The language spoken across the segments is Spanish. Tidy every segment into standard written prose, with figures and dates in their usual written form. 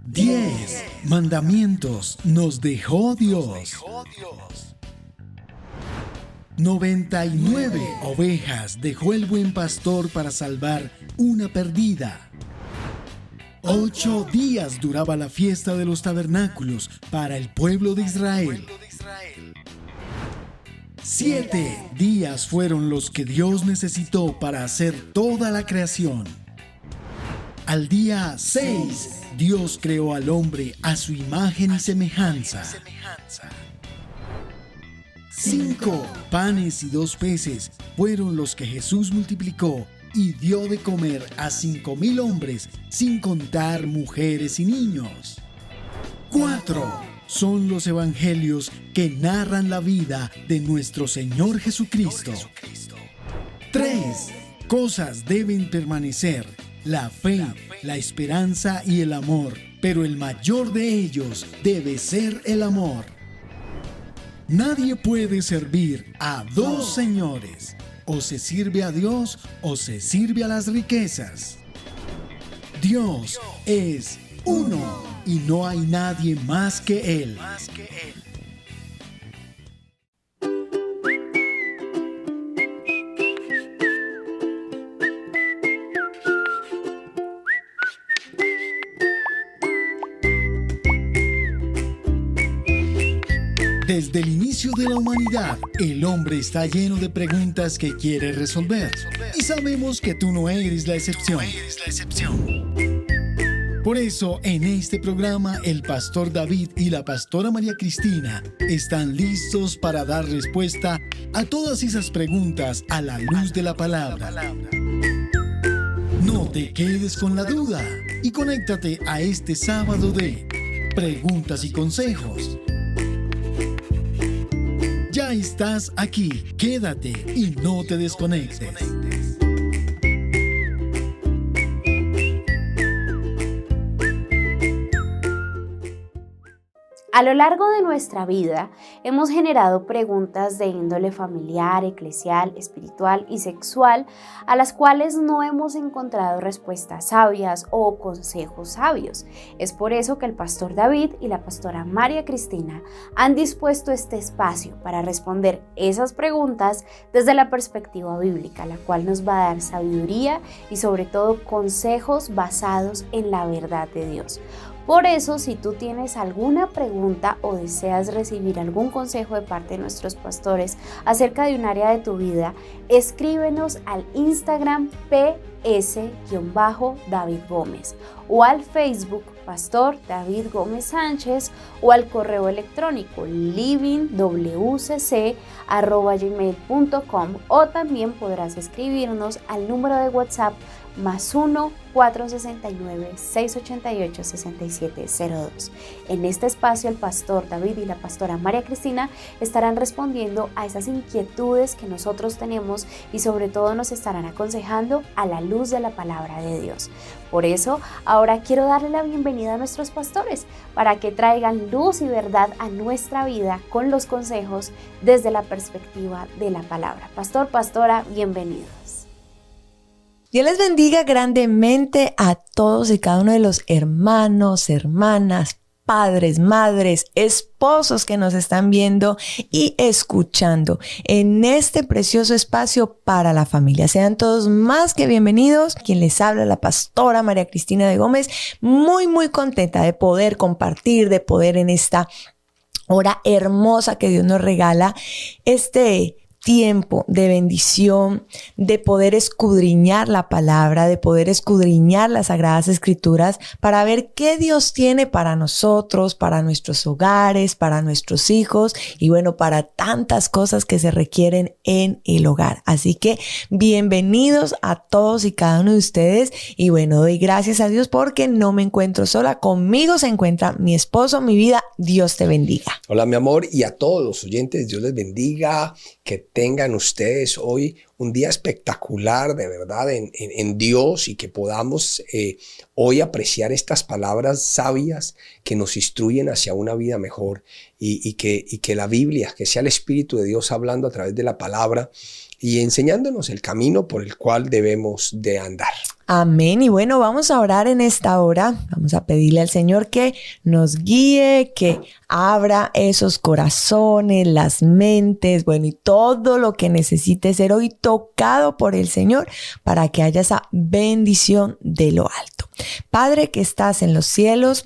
10 mandamientos nos dejó Dios. 99 ovejas dejó el buen pastor para salvar una perdida. 8 días duraba la fiesta de los tabernáculos para el pueblo de Israel. 7 días fueron los que Dios necesitó para hacer toda la creación. Al día 6, Dios creó al hombre a su imagen y semejanza. 5 panes y 2 peces fueron los que Jesús multiplicó y dio de comer a 5,000 hombres, sin contar mujeres y niños. 4 son los evangelios que narran la vida de nuestro Señor Jesucristo. 3 cosas deben permanecer: la fe, la esperanza y el amor, pero el mayor de ellos debe ser el amor. Nadie puede servir a 2 señores. O se sirve a Dios o se sirve a las riquezas. Dios es uno y no hay nadie más que Él. Desde el inicio de la humanidad, el hombre está lleno de preguntas que quiere resolver. Y sabemos que tú no eres la excepción. Por eso, en este programa, el pastor David y la pastora María Cristina están listos para dar respuesta a todas esas preguntas a la luz de la palabra. No te quedes con la duda y conéctate a este sábado de Preguntas y Consejos. Ya estás aquí, quédate y no te desconectes. A lo largo de nuestra vida hemos generado preguntas de índole familiar, eclesial, espiritual y sexual a las cuales no hemos encontrado respuestas sabias o consejos sabios. Es por eso que el pastor David y la pastora María Cristina han dispuesto este espacio para responder esas preguntas desde la perspectiva bíblica, la cual nos va a dar sabiduría y sobre todo consejos basados en la verdad de Dios. Por eso, si tú tienes alguna pregunta o deseas recibir algún consejo de parte de nuestros pastores acerca de un área de tu vida, escríbenos al Instagram ps-David Gómez o al Facebook Pastor David Gómez Sánchez o al correo electrónico livingwcc@gmail.com, o también podrás escribirnos al número de WhatsApp +1 469 688 6702. En este espacio el pastor David y la pastora María Cristina estarán respondiendo a esas inquietudes que nosotros tenemos y sobre todo nos estarán aconsejando a la luz de la palabra de Dios. Por eso ahora quiero darle la bienvenida a nuestros pastores para que traigan luz y verdad a nuestra vida con los consejos desde la perspectiva de la palabra. Pastor, pastora, bienvenidos. Dios les bendiga grandemente a todos y cada uno de los hermanos, hermanas, padres, madres, esposos que nos están viendo y escuchando en este precioso espacio para la familia. Sean todos más que bienvenidos. Quien les habla, la pastora María Cristina de Gómez, muy contenta de poder compartir, de poder en esta hora hermosa que Dios nos regala, este tiempo de bendición, de poder escudriñar la palabra, de poder escudriñar las Sagradas Escrituras para ver qué Dios tiene para nosotros, para nuestros hogares, para nuestros hijos y bueno, para tantas cosas que se requieren en el hogar. Así que bienvenidos a todos y cada uno de ustedes y bueno, doy gracias a Dios porque no me encuentro sola, conmigo se encuentra mi esposo, mi vida. Dios te bendiga. Hola mi amor, y a todos los oyentes, Dios les bendiga, que tengan ustedes hoy un día espectacular de verdad en Dios y que podamos hoy apreciar estas palabras sabias que nos instruyen hacia una vida mejor y que la Biblia, que sea el Espíritu de Dios hablando a través de la palabra, y enseñándonos el camino por el cual debemos de andar. Amén. Y bueno, vamos a orar en esta hora. Vamos a pedirle al Señor que nos guíe, que abra esos corazones, las mentes, bueno, y todo lo que necesite ser hoy tocado por el Señor para que haya esa bendición de lo alto. Padre que estás en los cielos,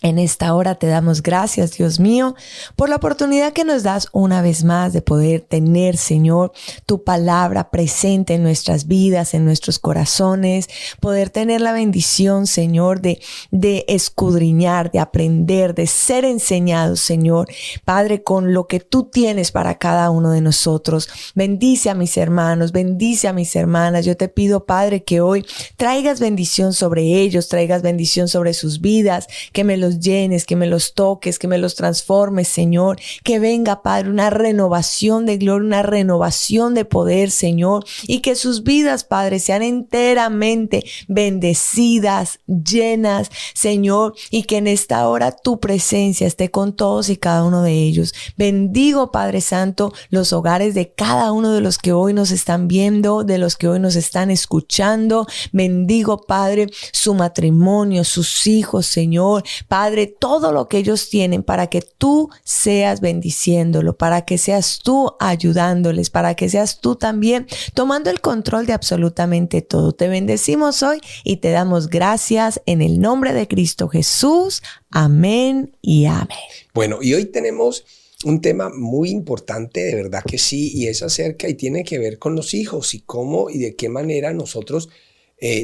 en esta hora te damos gracias, Dios mío, por la oportunidad que nos das una vez más de poder tener, Señor, tu palabra presente en nuestras vidas, en nuestros corazones, poder tener la bendición, Señor, de escudriñar, de aprender, de ser enseñados, Señor, Padre, con lo que tú tienes para cada uno de nosotros. Bendice a mis hermanos, bendice a mis hermanas. Yo te pido, Padre, que hoy traigas bendición sobre ellos, traigas bendición sobre sus vidas, que me los llenes, que me los toques, que me los transformes, Señor, que venga, Padre, una renovación de gloria, una renovación de poder, Señor, y que sus vidas, Padre, sean enteramente bendecidas, llenas, Señor, y que en esta hora tu presencia esté con todos y cada uno de ellos. Bendigo, Padre Santo, los hogares de cada uno de los que hoy nos están viendo, de los que hoy nos están escuchando. Bendigo, Padre, su matrimonio, sus hijos, Señor, Padre, todo lo que ellos tienen para que tú seas bendiciéndolo, para que seas tú ayudándoles, para que seas tú también tomando el control de absolutamente todo. Te bendecimos hoy y te damos gracias en el nombre de Cristo Jesús. Amén y amén. Bueno, y hoy tenemos un tema muy importante, de verdad que sí, y es acerca y tiene que ver con los hijos y cómo y de qué manera nosotros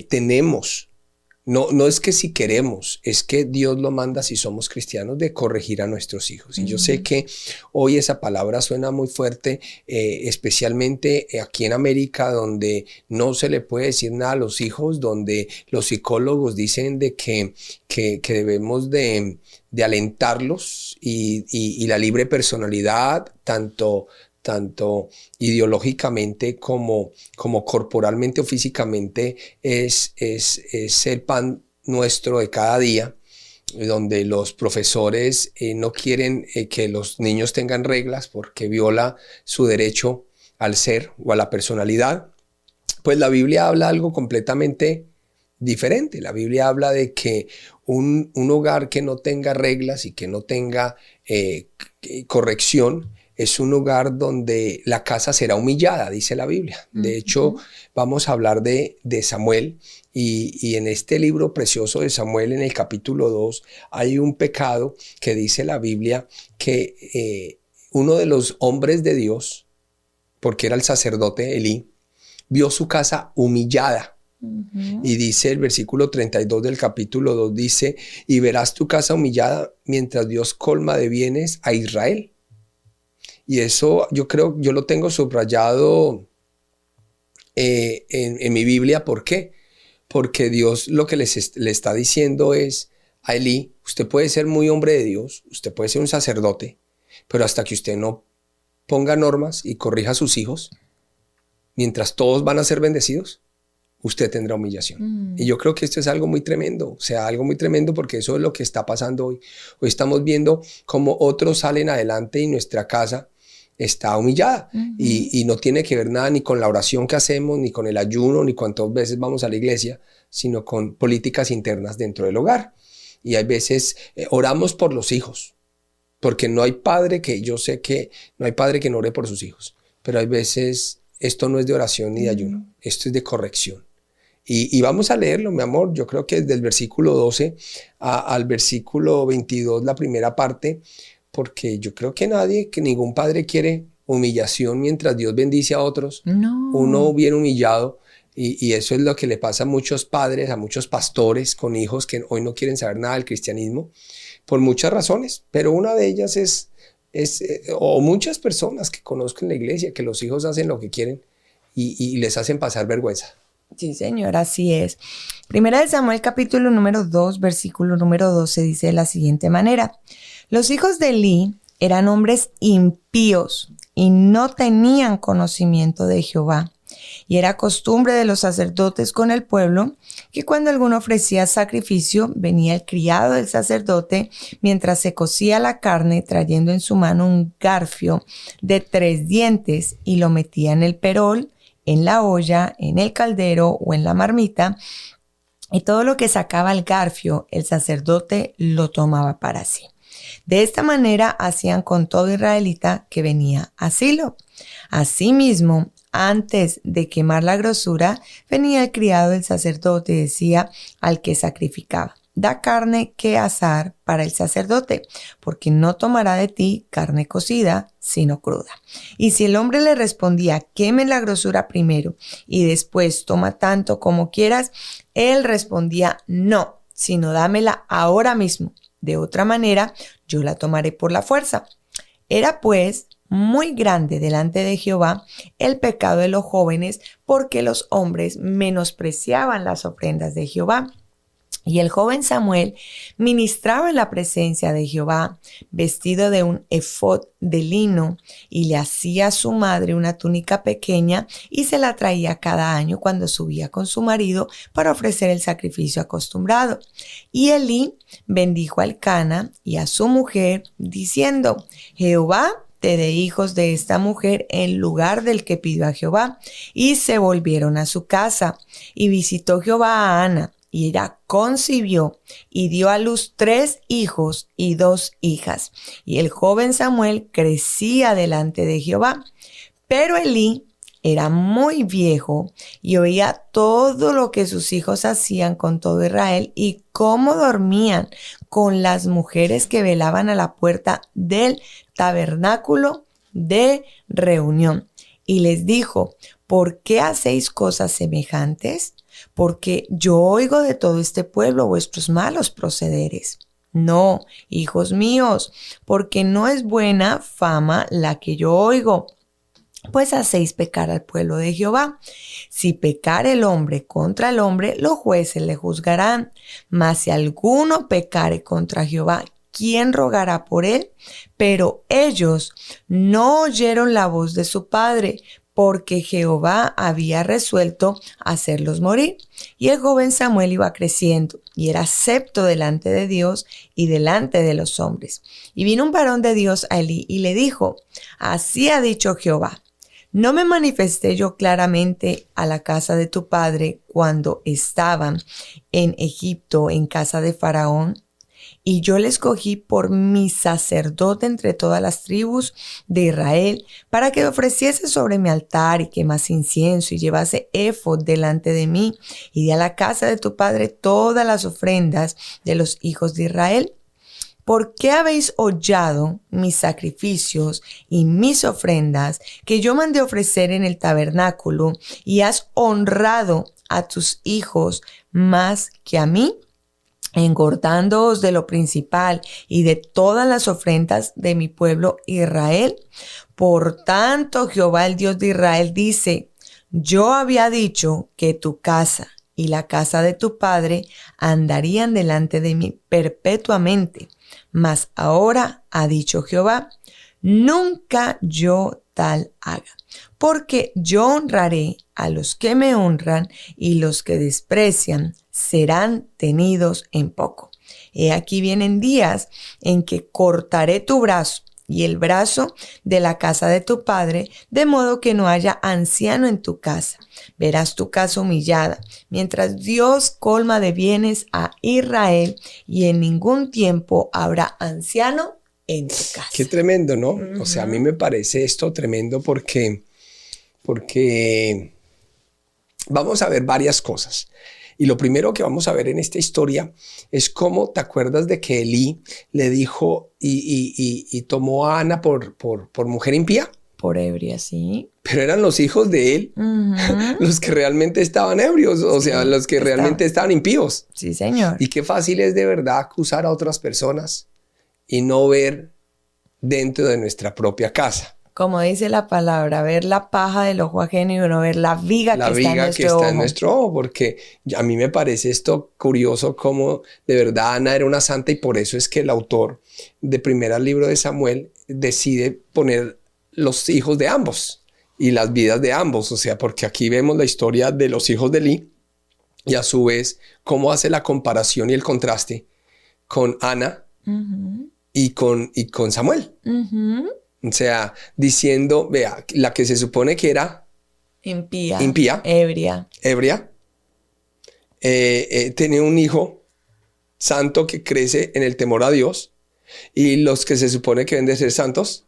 tenemos. No es que si queremos, es que Dios lo manda si somos cristianos de corregir a nuestros hijos. Y yo sé que hoy esa palabra suena muy fuerte, especialmente aquí en América, donde no se le puede decir nada a los hijos, donde los psicólogos dicen de que debemos de alentarlos y la libre personalidad, tanto ideológicamente como corporalmente o físicamente es el pan nuestro de cada día, donde los profesores no quieren que los niños tengan reglas porque viola su derecho al ser o a la personalidad. Pues la Biblia habla algo completamente diferente. La Biblia habla de que un hogar que no tenga reglas y que no tenga corrección es un hogar donde la casa será humillada, dice la Biblia. De hecho, vamos a hablar de Samuel y en este libro precioso de Samuel, en el capítulo 2, hay un pecado que dice la Biblia que uno de los hombres de Dios, porque era el sacerdote Elí, vio su casa humillada. Y dice el versículo 32 del capítulo 2, dice, y verás tu casa humillada mientras Dios colma de bienes a Israel. Y eso yo creo, yo lo tengo subrayado en mi Biblia. ¿Por qué? Porque Dios lo que le está diciendo es a Elí, usted puede ser muy hombre de Dios, usted puede ser un sacerdote, pero hasta que usted no ponga normas y corrija a sus hijos, mientras todos van a ser bendecidos, usted tendrá humillación. Y yo creo que esto es algo muy tremendo, o sea, algo muy tremendo, porque eso es lo que está pasando hoy. Hoy estamos viendo cómo otros salen adelante y nuestra casa está humillada y no tiene que ver nada ni con la oración que hacemos, ni con el ayuno, ni cuántas veces vamos a la iglesia, sino con políticas internas dentro del hogar. Y hay veces oramos por los hijos, porque no hay padre que, yo sé que no hay padre que no ore por sus hijos, pero hay veces esto no es de oración ni de ayuno, esto es de corrección. Y vamos a leerlo, mi amor. Yo creo que desde el versículo 12 al versículo 22, la primera parte, porque yo creo que ningún padre quiere humillación mientras Dios bendice a otros. No. Uno bien humillado, y eso es lo que le pasa a muchos padres, a muchos pastores con hijos que hoy no quieren saber nada del cristianismo, por muchas razones, pero una de ellas o muchas personas que conozco en la iglesia, que los hijos hacen lo que quieren y les hacen pasar vergüenza. Sí, Señor, así es. Primera de Samuel, capítulo número 2, versículo número 12, dice de la siguiente manera: los hijos de Elí eran hombres impíos y no tenían conocimiento de Jehová. Y era costumbre de los sacerdotes con el pueblo que cuando alguno ofrecía sacrificio, venía el criado del sacerdote mientras se cocía la carne, trayendo en su mano un garfio de 3 dientes y lo metía en el perol, en la olla, en el caldero o en la marmita, y todo lo que sacaba el garfio, el sacerdote lo tomaba para sí. De esta manera hacían con todo israelita que venía a Silo. Asimismo, antes de quemar la grosura, venía el criado del sacerdote y decía al que sacrificaba: da carne que asar para el sacerdote, porque no tomará de ti carne cocida, sino cruda. Y si el hombre le respondía: queme la grosura primero y después toma tanto como quieras, él respondía: no, sino dámela ahora mismo. De otra manera, yo la tomaré por la fuerza. Era pues muy grande delante de Jehová el pecado de los jóvenes, porque los hombres menospreciaban las ofrendas de Jehová. Y el joven Samuel ministraba en la presencia de Jehová, vestido de un efod de lino, y le hacía a su madre una túnica pequeña y se la traía cada año cuando subía con su marido para ofrecer el sacrificio acostumbrado. Y Elí bendijo a Elcana y a su mujer, diciendo: Jehová te dé hijos de esta mujer en lugar del que pidió a Jehová. Y se volvieron a su casa. Y visitó Jehová a Ana, y ella concibió y dio a luz 3 hijos y 2 hijas. Y el joven Samuel crecía delante de Jehová. Pero Elí era muy viejo y oía todo lo que sus hijos hacían con todo Israel y cómo dormían con las mujeres que velaban a la puerta del tabernáculo de reunión. Y les dijo: ¿por qué hacéis cosas semejantes? Porque yo oigo de todo este pueblo vuestros malos procederes. No, hijos míos, porque no es buena fama la que yo oigo, pues hacéis pecar al pueblo de Jehová. Si pecare el hombre contra el hombre, los jueces le juzgarán. Mas si alguno pecare contra Jehová, ¿quién rogará por él? Pero ellos no oyeron la voz de su padre, porque Jehová había resuelto hacerlos morir. Y el joven Samuel iba creciendo, y era acepto delante de Dios y delante de los hombres. Y vino un varón de Dios a Elí y le dijo: así ha dicho Jehová: ¿no me manifesté yo claramente a la casa de tu padre cuando estaban en Egipto, en casa de Faraón? Y yo le escogí por mi sacerdote entre todas las tribus de Israel, para que ofreciese sobre mi altar y quemase incienso y llevase efod delante de mí, y di a la casa de tu padre todas las ofrendas de los hijos de Israel. ¿Por qué habéis hollado mis sacrificios y mis ofrendas que yo mandé ofrecer en el tabernáculo, y has honrado a tus hijos más que a mí, engordándoos de lo principal y de todas las ofrendas de mi pueblo Israel? Por tanto, Jehová, el Dios de Israel, dice: yo había dicho que tu casa y la casa de tu padre andarían delante de mí perpetuamente. Mas ahora ha dicho Jehová: nunca yo tal haga, porque yo honraré a los que me honran, y los que desprecian serán tenidos en poco. He aquí vienen días en que cortaré tu brazo y el brazo de la casa de tu padre, de modo que no haya anciano en tu casa. Verás tu casa humillada, mientras Dios colma de bienes a Israel, y en ningún tiempo habrá anciano en tu casa. Qué tremendo, ¿no? O sea, a mí me parece esto tremendo porque vamos a ver varias cosas. Y lo primero que vamos a ver en esta historia es cómo, ¿te acuerdas de que Elí le dijo y tomó a Ana por mujer impía? Por ebria, sí. Pero eran los hijos de él los que realmente estaban ebrios, o sea, los que realmente estaban impíos. Sí, señor. Y qué fácil es de verdad acusar a otras personas y no ver dentro de nuestra propia casa. Como dice la palabra, ver la paja del ojo ajeno y no ver la viga que está en nuestro ojo. Porque a mí me parece esto curioso, como de verdad Ana era una santa, y por eso es que el autor de primer libro de Samuel decide poner los hijos de ambos. y las vidas de ambos. O sea, porque aquí vemos la historia de los hijos de Elí y a su vez cómo hace la comparación y el contraste con Ana y con Samuel. O sea, diciendo, vea, la que se supone que era impía, ebria, tenía un hijo santo que crece en el temor a Dios, y los que se supone que deben de ser santos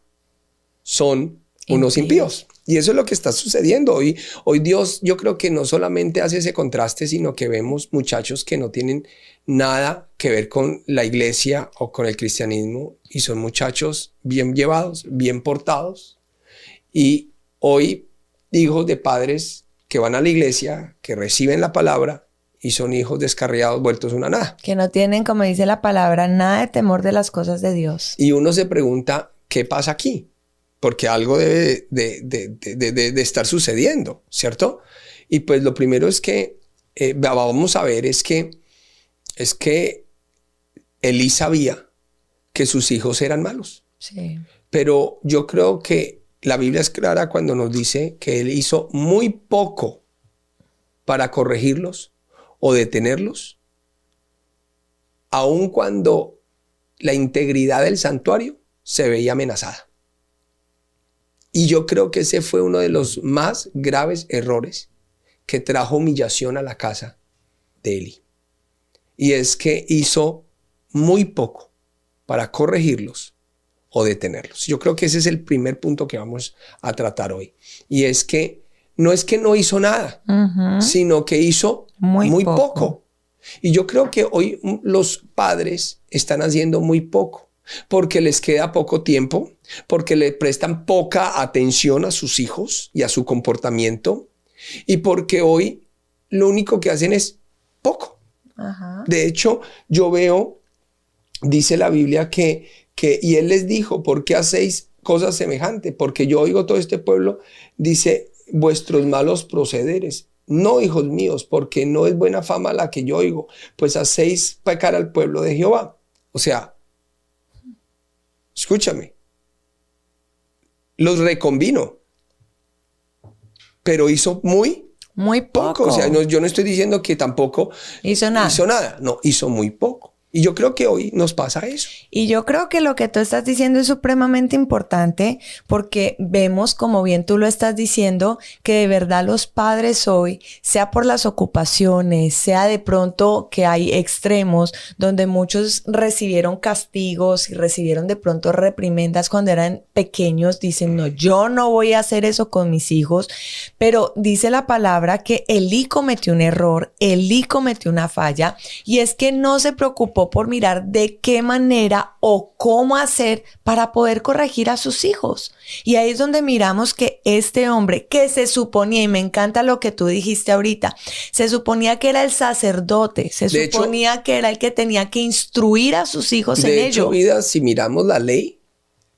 son unos impíos. Y eso es lo que está sucediendo hoy. Hoy Dios, yo creo que no solamente hace ese contraste, sino que vemos muchachos que no tienen nada que ver con la iglesia o con el cristianismo, y son muchachos bien llevados, bien portados, y hoy hijos de padres que van a la iglesia, que reciben la palabra, y son hijos descarriados, vueltos una nada. Que no tienen, como dice la palabra, nada de temor de las cosas de Dios. Y uno se pregunta, ¿qué pasa aquí? Porque algo debe de estar sucediendo, ¿cierto? Y pues lo primero es que vamos a ver es que Elí sabía que sus hijos eran malos. Sí. Pero yo creo que la Biblia es clara cuando nos dice que él hizo muy poco para corregirlos o detenerlos, aun cuando la integridad del santuario se veía amenazada. Y yo creo que ese fue uno de los más graves errores que trajo humillación a la casa de Elí. Y es que hizo muy poco para corregirlos o detenerlos. Yo creo que ese es el primer punto que vamos a tratar hoy. Y es que no hizo nada, sino que hizo muy poco. Y yo creo que hoy los padres están haciendo muy poco, porque les queda poco tiempo, porque le prestan poca atención a sus hijos y a su comportamiento, y porque hoy lo único que hacen es poco. De hecho, yo veo, dice la Biblia que y él les dijo, ¿por qué hacéis cosas semejantes? Porque yo oigo todo este pueblo, dice, vuestros malos procederes. No, hijos míos, porque no es buena fama la que yo oigo, pues hacéis pecar al pueblo de Jehová. O sea, escúchame, los reconvino, pero hizo muy poco. O sea, yo no estoy diciendo que tampoco hizo nada. No, hizo muy poco. Y yo creo que hoy nos pasa eso. Y yo creo que lo que tú estás diciendo es supremamente importante, porque vemos, como bien tú lo estás diciendo, que de verdad los padres hoy, sea por las ocupaciones, sea de pronto que hay extremos donde muchos recibieron castigos y recibieron de pronto reprimendas cuando eran pequeños, dicen, no, yo no voy a hacer eso con mis hijos. Pero dice la palabra que Elí cometió un error, Elí cometió una falla, y es que no se preocupó por mirar de qué manera o cómo hacer para poder corregir a sus hijos. Y ahí es donde miramos que este hombre, que se suponía, y me encanta lo que tú dijiste ahorita, se suponía que era el sacerdote, se suponía que era el que tenía que instruir a sus hijos en ello. De hecho, vida, si miramos la ley,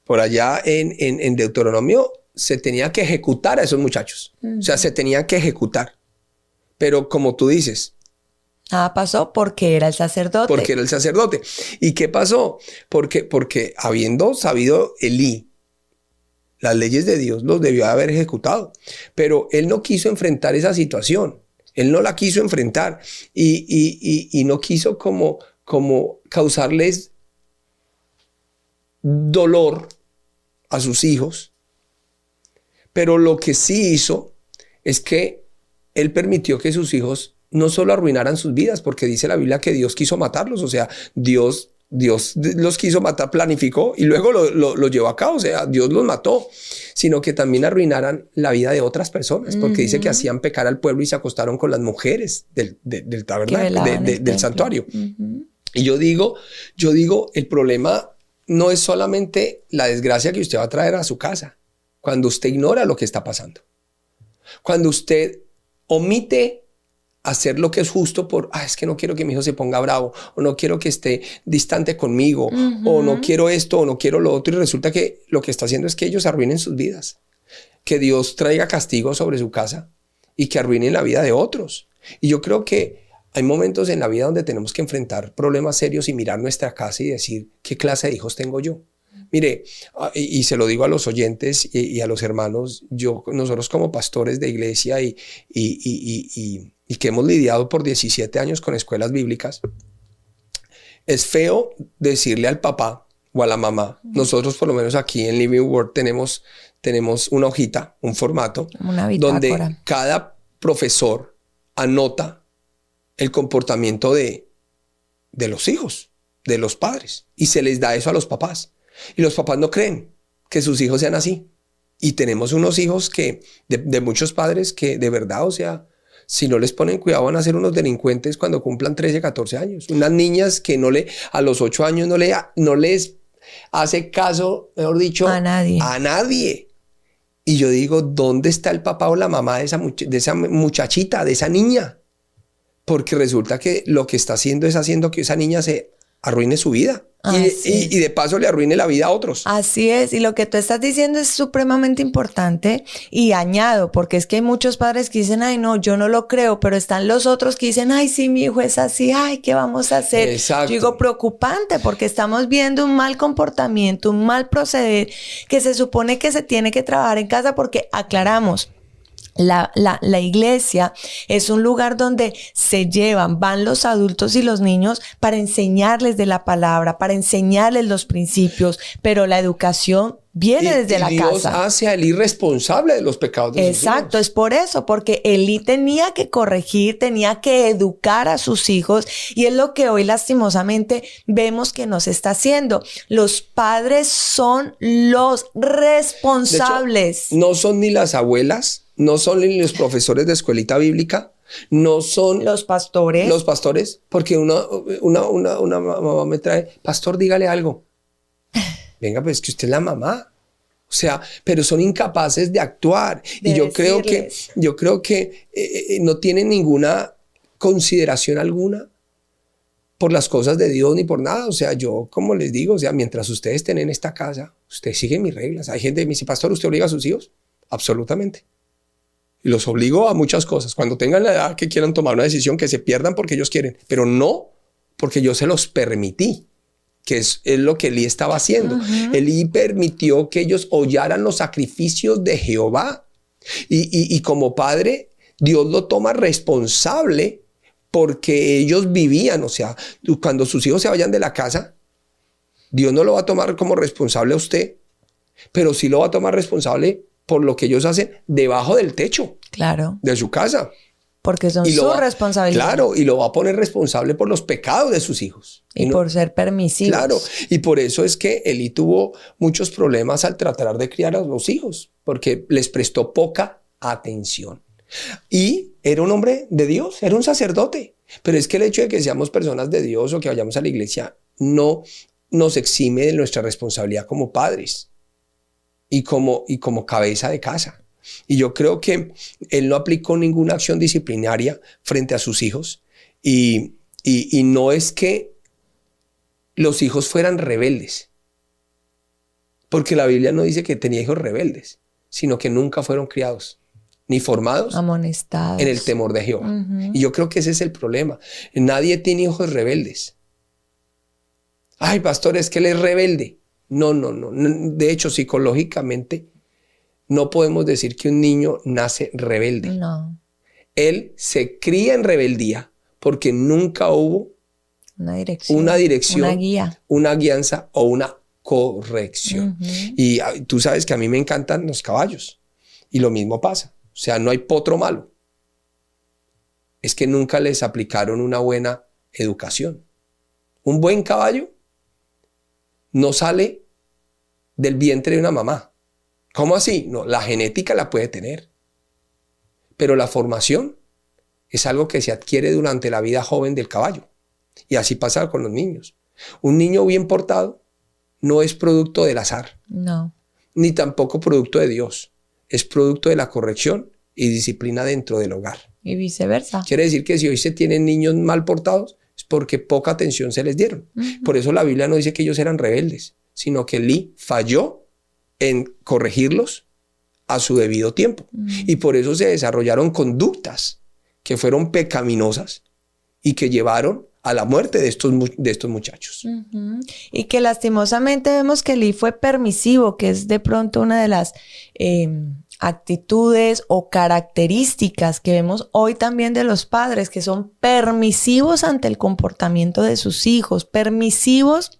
por allá en Deuteronomio, se tenía que ejecutar a esos muchachos. O sea, se tenía que ejecutar. Pero como tú dices, pasó porque era el sacerdote. Porque era el sacerdote. ¿Y qué pasó? Porque habiendo sabido Elí las leyes de Dios, los debió haber ejecutado. Pero él no quiso enfrentar esa situación. Él no la quiso enfrentar. Y no quiso como causarles dolor a sus hijos. Pero lo que sí hizo es que él permitió que sus hijos no solo arruinaran sus vidas, porque dice la Biblia que Dios quiso matarlos. O sea, Dios los quiso matar, planificó y luego lo llevó a cabo. O sea, Dios los mató, sino que también arruinaran la vida de otras personas, porque dice que hacían pecar al pueblo y se acostaron con las mujeres del tabernáculo, del santuario. Y yo digo, el problema no es solamente la desgracia que usted va a traer a su casa, cuando usted ignora lo que está pasando, cuando usted omite hacer lo que es justo por, es que no quiero que mi hijo se ponga bravo, o no quiero que esté distante conmigo, o no quiero esto, o no quiero lo otro, y resulta que lo que está haciendo es que ellos arruinen sus vidas, que Dios traiga castigo sobre su casa y que arruinen la vida de otros. Y yo creo que hay momentos en la vida donde tenemos que enfrentar problemas serios y mirar nuestra casa y decir, ¿qué clase de hijos tengo yo? Mire, y se lo digo a los oyentes y a los hermanos, nosotros como pastores de iglesia y que hemos lidiado por 17 años con escuelas bíblicas, es feo decirle al papá o a la mamá. Nosotros por lo menos aquí en Living Word tenemos una hojita, un formato, donde cada profesor anota el comportamiento de los hijos, de los padres, y se les da eso a los papás. Y los papás no creen que sus hijos sean así. Y tenemos unos hijos de muchos padres que de verdad, o sea, si no les ponen cuidado van a ser unos delincuentes cuando cumplan 13, 14 años. Unas niñas que a los 8 años no les hace caso, mejor dicho, a nadie. A nadie. Y yo digo, ¿dónde está el papá o la mamá de esa muchachita, de esa niña? Porque resulta que lo que está haciendo es haciendo que esa niña se arruine su vida. Y de paso le arruine la vida a otros. Así es, y lo que tú estás diciendo es supremamente importante, y añado, porque es que hay muchos padres que dicen, ay no, yo no lo creo, pero están los otros que dicen, ay sí, mi hijo es así, ay, ¿qué vamos a hacer? Exacto. Yo digo, preocupante, porque estamos viendo un mal comportamiento, un mal proceder, que se supone que se tiene que trabajar en casa, porque aclaramos, la iglesia es un lugar donde van los adultos y los niños para enseñarles de la palabra, para enseñarles los principios, pero la educación viene desde la Dios casa. hace a Elí responsable de los pecados de sus hijos. Exacto, es por eso, porque Elí tenía que corregir, tenía que educar a sus hijos, y es lo que hoy lastimosamente vemos que no se está haciendo. Los padres son los responsables. De hecho, no son ni las abuelas, no son ni los profesores de escuelita bíblica, no son los pastores. Los pastores, porque una mamá me trae, pastor, dígale algo. Venga, pues que usted es la mamá. O sea, pero son incapaces de actuar. Y yo creo que no tienen ninguna consideración alguna por las cosas de Dios ni por nada. O sea, yo, como les digo, o sea, mientras ustedes estén en esta casa, ustedes siguen mis reglas. Hay gente que me dice, pastor, ¿usted obliga a sus hijos? Absolutamente. Y los obligo a muchas cosas. Cuando tengan la edad que quieran tomar una decisión, que se pierdan porque ellos quieren, pero no porque yo se los permití, que es lo que Elí estaba haciendo. Elí permitió que ellos hollaran los sacrificios de Jehová. Y como padre, Dios lo toma responsable porque ellos vivían. O sea, cuando sus hijos se vayan de la casa, Dios no lo va a tomar como responsable a usted, pero sí lo va a tomar responsable por lo que ellos hacen debajo del techo, claro, de su casa. Porque son su responsabilidad. Claro, y lo va a poner responsable por los pecados de sus hijos. Y por ser permisivos. Claro, y por eso es que Elí tuvo muchos problemas al tratar de criar a los hijos, porque les prestó poca atención. Y era un hombre de Dios, era un sacerdote. Pero es que el hecho de que seamos personas de Dios o que vayamos a la iglesia no nos exime de nuestra responsabilidad como padres y como cabeza de casa. Y yo creo que él no aplicó ninguna acción disciplinaria frente a sus hijos. Y no es que los hijos fueran rebeldes, porque la Biblia no dice que tenía hijos rebeldes, sino que nunca fueron criados ni formados, amonestados en el temor de Jehová. Y yo creo que ese es el problema. Nadie tiene hijos rebeldes. Ay, pastor, es que él es rebelde. No. De hecho, psicológicamente, no podemos decir que un niño nace rebelde. No. Él se cría en rebeldía porque nunca hubo una dirección, una guianza o una corrección. Y tú sabes que a mí me encantan los caballos. Y lo mismo pasa. O sea, no hay potro malo. Es que nunca les aplicaron una buena educación. Un buen caballo no sale del vientre de una mamá. ¿Cómo así? No, la genética la puede tener. Pero la formación es algo que se adquiere durante la vida joven del caballo. Y así pasa con los niños. Un niño bien portado no es producto del azar. No. Ni tampoco producto de Dios. Es producto de la corrección y disciplina dentro del hogar. Y viceversa. Quiere decir que si hoy se tienen niños mal portados, es porque poca atención se les dieron. Por eso la Biblia no dice que ellos eran rebeldes, sino que Elí falló en corregirlos a su debido tiempo. Y por eso se desarrollaron conductas que fueron pecaminosas y que llevaron a la muerte de estos muchachos. Uh-huh. Y que lastimosamente vemos que Eli fue permisivo, que es de pronto una de las actitudes o características que vemos hoy también de los padres, que son permisivos ante el comportamiento de sus hijos, permisivos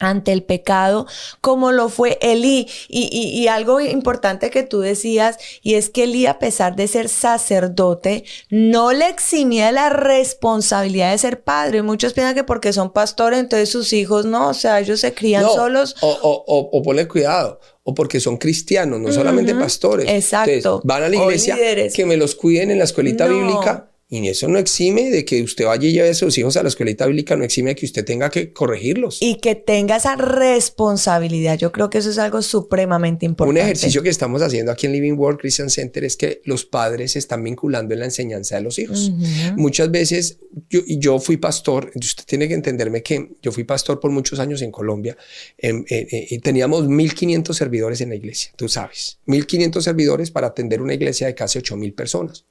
ante el pecado, como lo fue Elí. Y algo importante que tú decías, y es que Elí, a pesar de ser sacerdote, no le eximía de la responsabilidad de ser padre. Muchos piensan que porque son pastores, entonces sus hijos no, o sea, ellos se crían solos. O ponle cuidado, o porque son cristianos, no solamente pastores. Exacto. Entonces, van a la iglesia, que me los cuiden en la escuelita bíblica. Y eso no exime de que usted vaya y lleve a sus hijos a la escuelita bíblica, no exime de que usted tenga que corregirlos. Y que tenga esa responsabilidad. Yo creo que eso es algo supremamente importante. Un ejercicio que estamos haciendo aquí en Living Word Christian Center es que los padres se están vinculando en la enseñanza de los hijos. Muchas veces, yo fui pastor, usted tiene que entenderme que yo fui pastor por muchos años en Colombia, y teníamos 1,500 servidores en la iglesia, tú sabes, 1,500 servidores para atender una iglesia de casi 8,000 personas.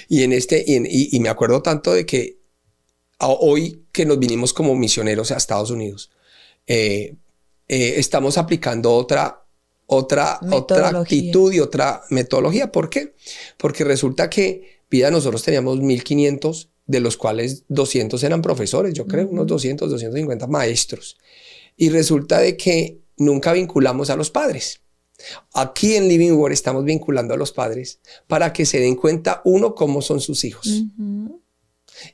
Y me acuerdo tanto de que hoy que nos vinimos como misioneros a Estados Unidos, estamos aplicando otra actitud y otra metodología. ¿Por qué? Porque resulta que nosotros teníamos 1,500, de los cuales 200 eran profesores, yo creo, unos 250 maestros. Y resulta de que nunca vinculamos a los padres. Aquí en Living Word estamos vinculando a los padres para que se den cuenta, uno, cómo son sus hijos.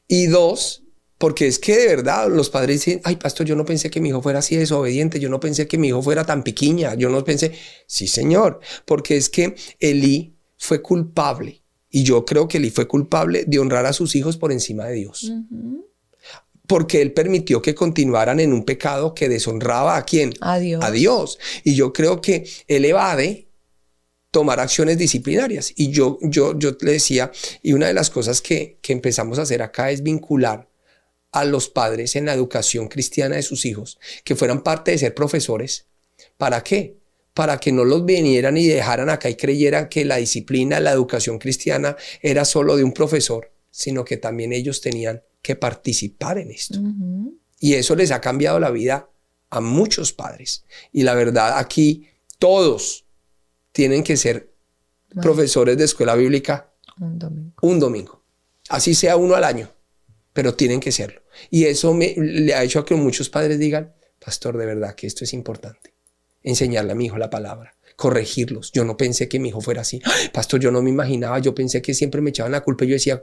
Y dos, porque es que de verdad los padres dicen, ay, pastor, yo no pensé que mi hijo fuera así desobediente, yo no pensé que mi hijo fuera tan piquiña, yo no pensé, sí señor, porque es que Elí fue culpable, y yo creo que Elí fue culpable de honrar a sus hijos por encima de Dios. Porque él permitió que continuaran en un pecado que deshonraba ¿a quién? A Dios. A Dios. Y yo creo que él evade tomar acciones disciplinarias. Y yo le decía, y una de las cosas que empezamos a hacer acá es vincular a los padres en la educación cristiana de sus hijos, que fueran parte de ser profesores. ¿Para qué? Para que no los vinieran y dejaran acá y creyeran que la disciplina, la educación cristiana era solo de un profesor, sino que también ellos tenían que participar en esto. Y eso les ha cambiado la vida a muchos padres. Y la verdad, aquí todos tienen que ser profesores de escuela bíblica un domingo. Así sea uno al año, pero tienen que serlo. Y eso le ha hecho a que muchos padres digan, pastor, de verdad que esto es importante. Enseñarle a mi hijo la palabra, corregirlos. Yo no pensé que mi hijo fuera así. Ay, pastor, yo no me imaginaba, yo pensé que siempre me echaban la culpa y yo decía,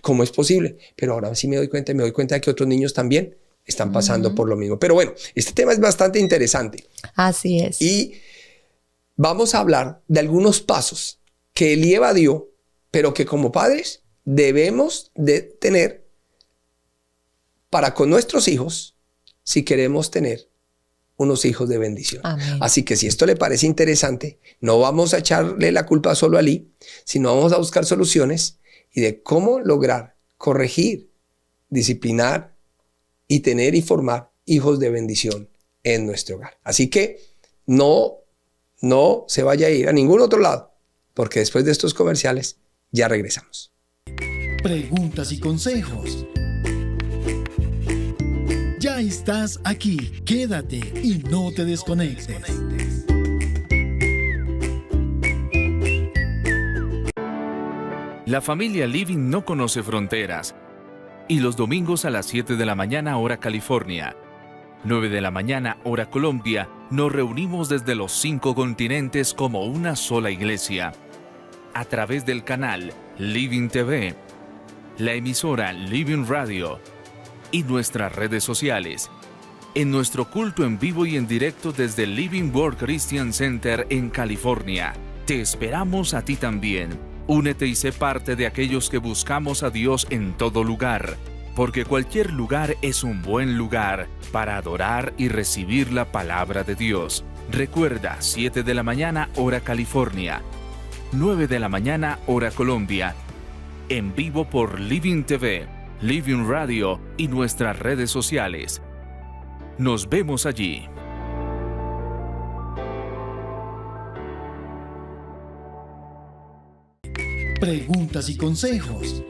¿cómo es posible? Pero ahora sí me doy cuenta de que otros niños también están pasando por lo mismo. Pero bueno, este tema es bastante interesante. Así es. Y vamos a hablar de algunos pasos que Elí evadió, pero que como padres debemos de tener para con nuestros hijos si queremos tener unos hijos de bendición. Amén. Así que si esto le parece interesante, no vamos a echarle la culpa solo a Elí, sino vamos a buscar soluciones y de cómo lograr corregir, disciplinar y tener y formar hijos de bendición en nuestro hogar. Así que no se vaya a ir a ningún otro lado, porque después de estos comerciales ya regresamos. Preguntas y consejos. Ya estás aquí, quédate y no te desconectes. La familia Living no conoce fronteras. Y los domingos a las 7 de la mañana hora California, 9 de la mañana hora Colombia, nos reunimos desde los 5 continentes como una sola iglesia. A través del canal Living TV, la emisora Living Radio y nuestras redes sociales. En nuestro culto en vivo y en directo desde Living Word Christian Center en California. Te esperamos a ti también. Únete y sé parte de aquellos que buscamos a Dios en todo lugar, porque cualquier lugar es un buen lugar para adorar y recibir la palabra de Dios. Recuerda, 7 de la mañana hora California, 9 de la mañana hora Colombia, en vivo por Living TV, Living Radio y nuestras redes sociales. Nos vemos allí. Preguntas y consejos.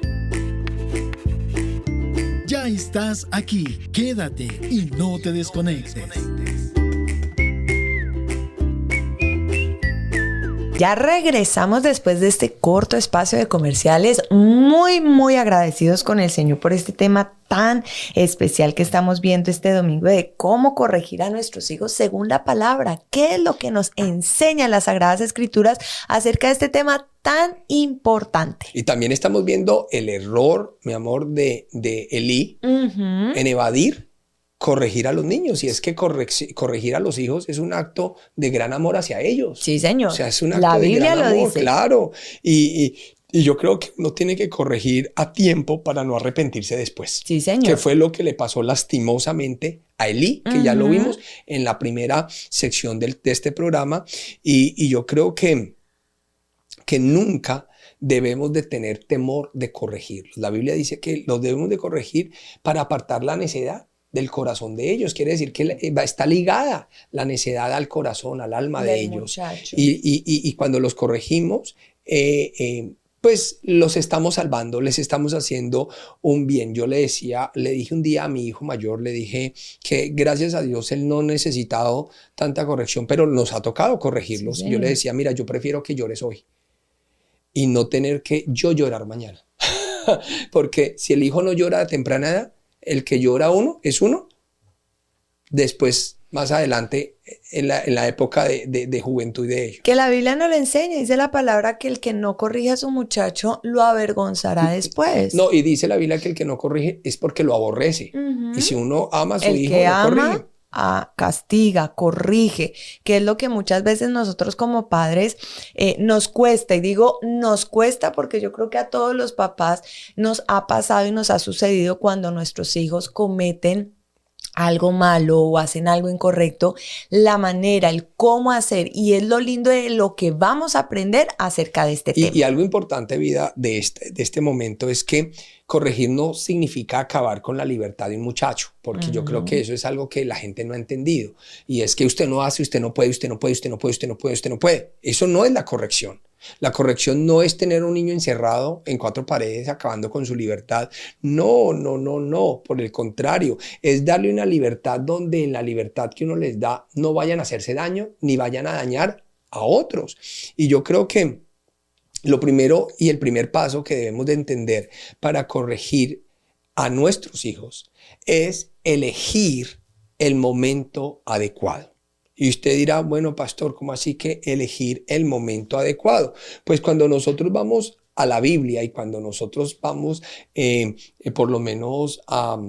Ya estás aquí. Quédate y no te desconectes. Ya regresamos después de este corto espacio de comerciales, muy agradecidos con el Señor por este tema tan especial que estamos viendo este domingo de cómo corregir a nuestros hijos según la palabra. ¿Qué es lo que nos enseñan las Sagradas Escrituras acerca de este tema tan importante? Y también estamos viendo el error, mi amor, de Elí en evadir corregir a los niños. Y es que corregir a los hijos es un acto de gran amor hacia ellos. Sí, señor. O sea, es un acto La de Biblia gran lo amor, dice. claro. Y yo creo que uno tiene que corregir a tiempo para no arrepentirse después. Sí, señor. Que fue lo que le pasó lastimosamente a Elí, que ya lo vimos en la primera sección de este programa. Y yo creo que nunca debemos de tener temor de corregirlos. La Biblia dice que los debemos de corregir para apartar la necedad del corazón de ellos. Quiere decir que está ligada la necedad al corazón, al alma de ellos. Y cuando los corregimos, pues los estamos salvando, les estamos haciendo un bien. Yo le dije un día a mi hijo mayor, le dije que gracias a Dios él no ha necesitado tanta corrección, pero nos ha tocado corregirlos. Sí, yo le decía, mira, yo prefiero que llores hoy y no tener que yo llorar mañana. Porque si el hijo no llora a temprana edad, el que llora es uno. Después, más adelante, en la época de juventud de ellos. Que la Biblia no le enseña, dice la palabra que el que no corrige a su muchacho lo avergonzará después. No, y dice la Biblia que el que no corrige es porque lo aborrece. Y si uno ama a su hijo, el que no corrige. Castiga, corrige, que es lo que muchas veces nosotros como padres nos cuesta, y digo nos cuesta porque yo creo que a todos los papás nos ha pasado y nos ha sucedido cuando nuestros hijos cometen algo malo o hacen algo incorrecto, la manera, el cómo hacer, y es lo lindo de lo que vamos a aprender acerca de este tema. Y algo importante, vida, de este momento es que corregir no significa acabar con la libertad de un muchacho, porque yo creo que eso es algo que la gente no ha entendido, y es que usted no hace, usted no puede, usted no puede, usted no puede, usted no puede, usted no puede. Eso no es la corrección. La corrección no es tener un niño encerrado en cuatro paredes acabando con su libertad. No. Por el contrario, es darle una libertad donde en la libertad que uno les da no vayan a hacerse daño ni vayan a dañar a otros. Y yo creo que lo primero y el primer paso que debemos de entender para corregir a nuestros hijos es elegir el momento adecuado. Y usted dirá, bueno, pastor, ¿cómo así que elegir el momento adecuado? Pues cuando nosotros vamos a la Biblia y cuando nosotros vamos por lo menos a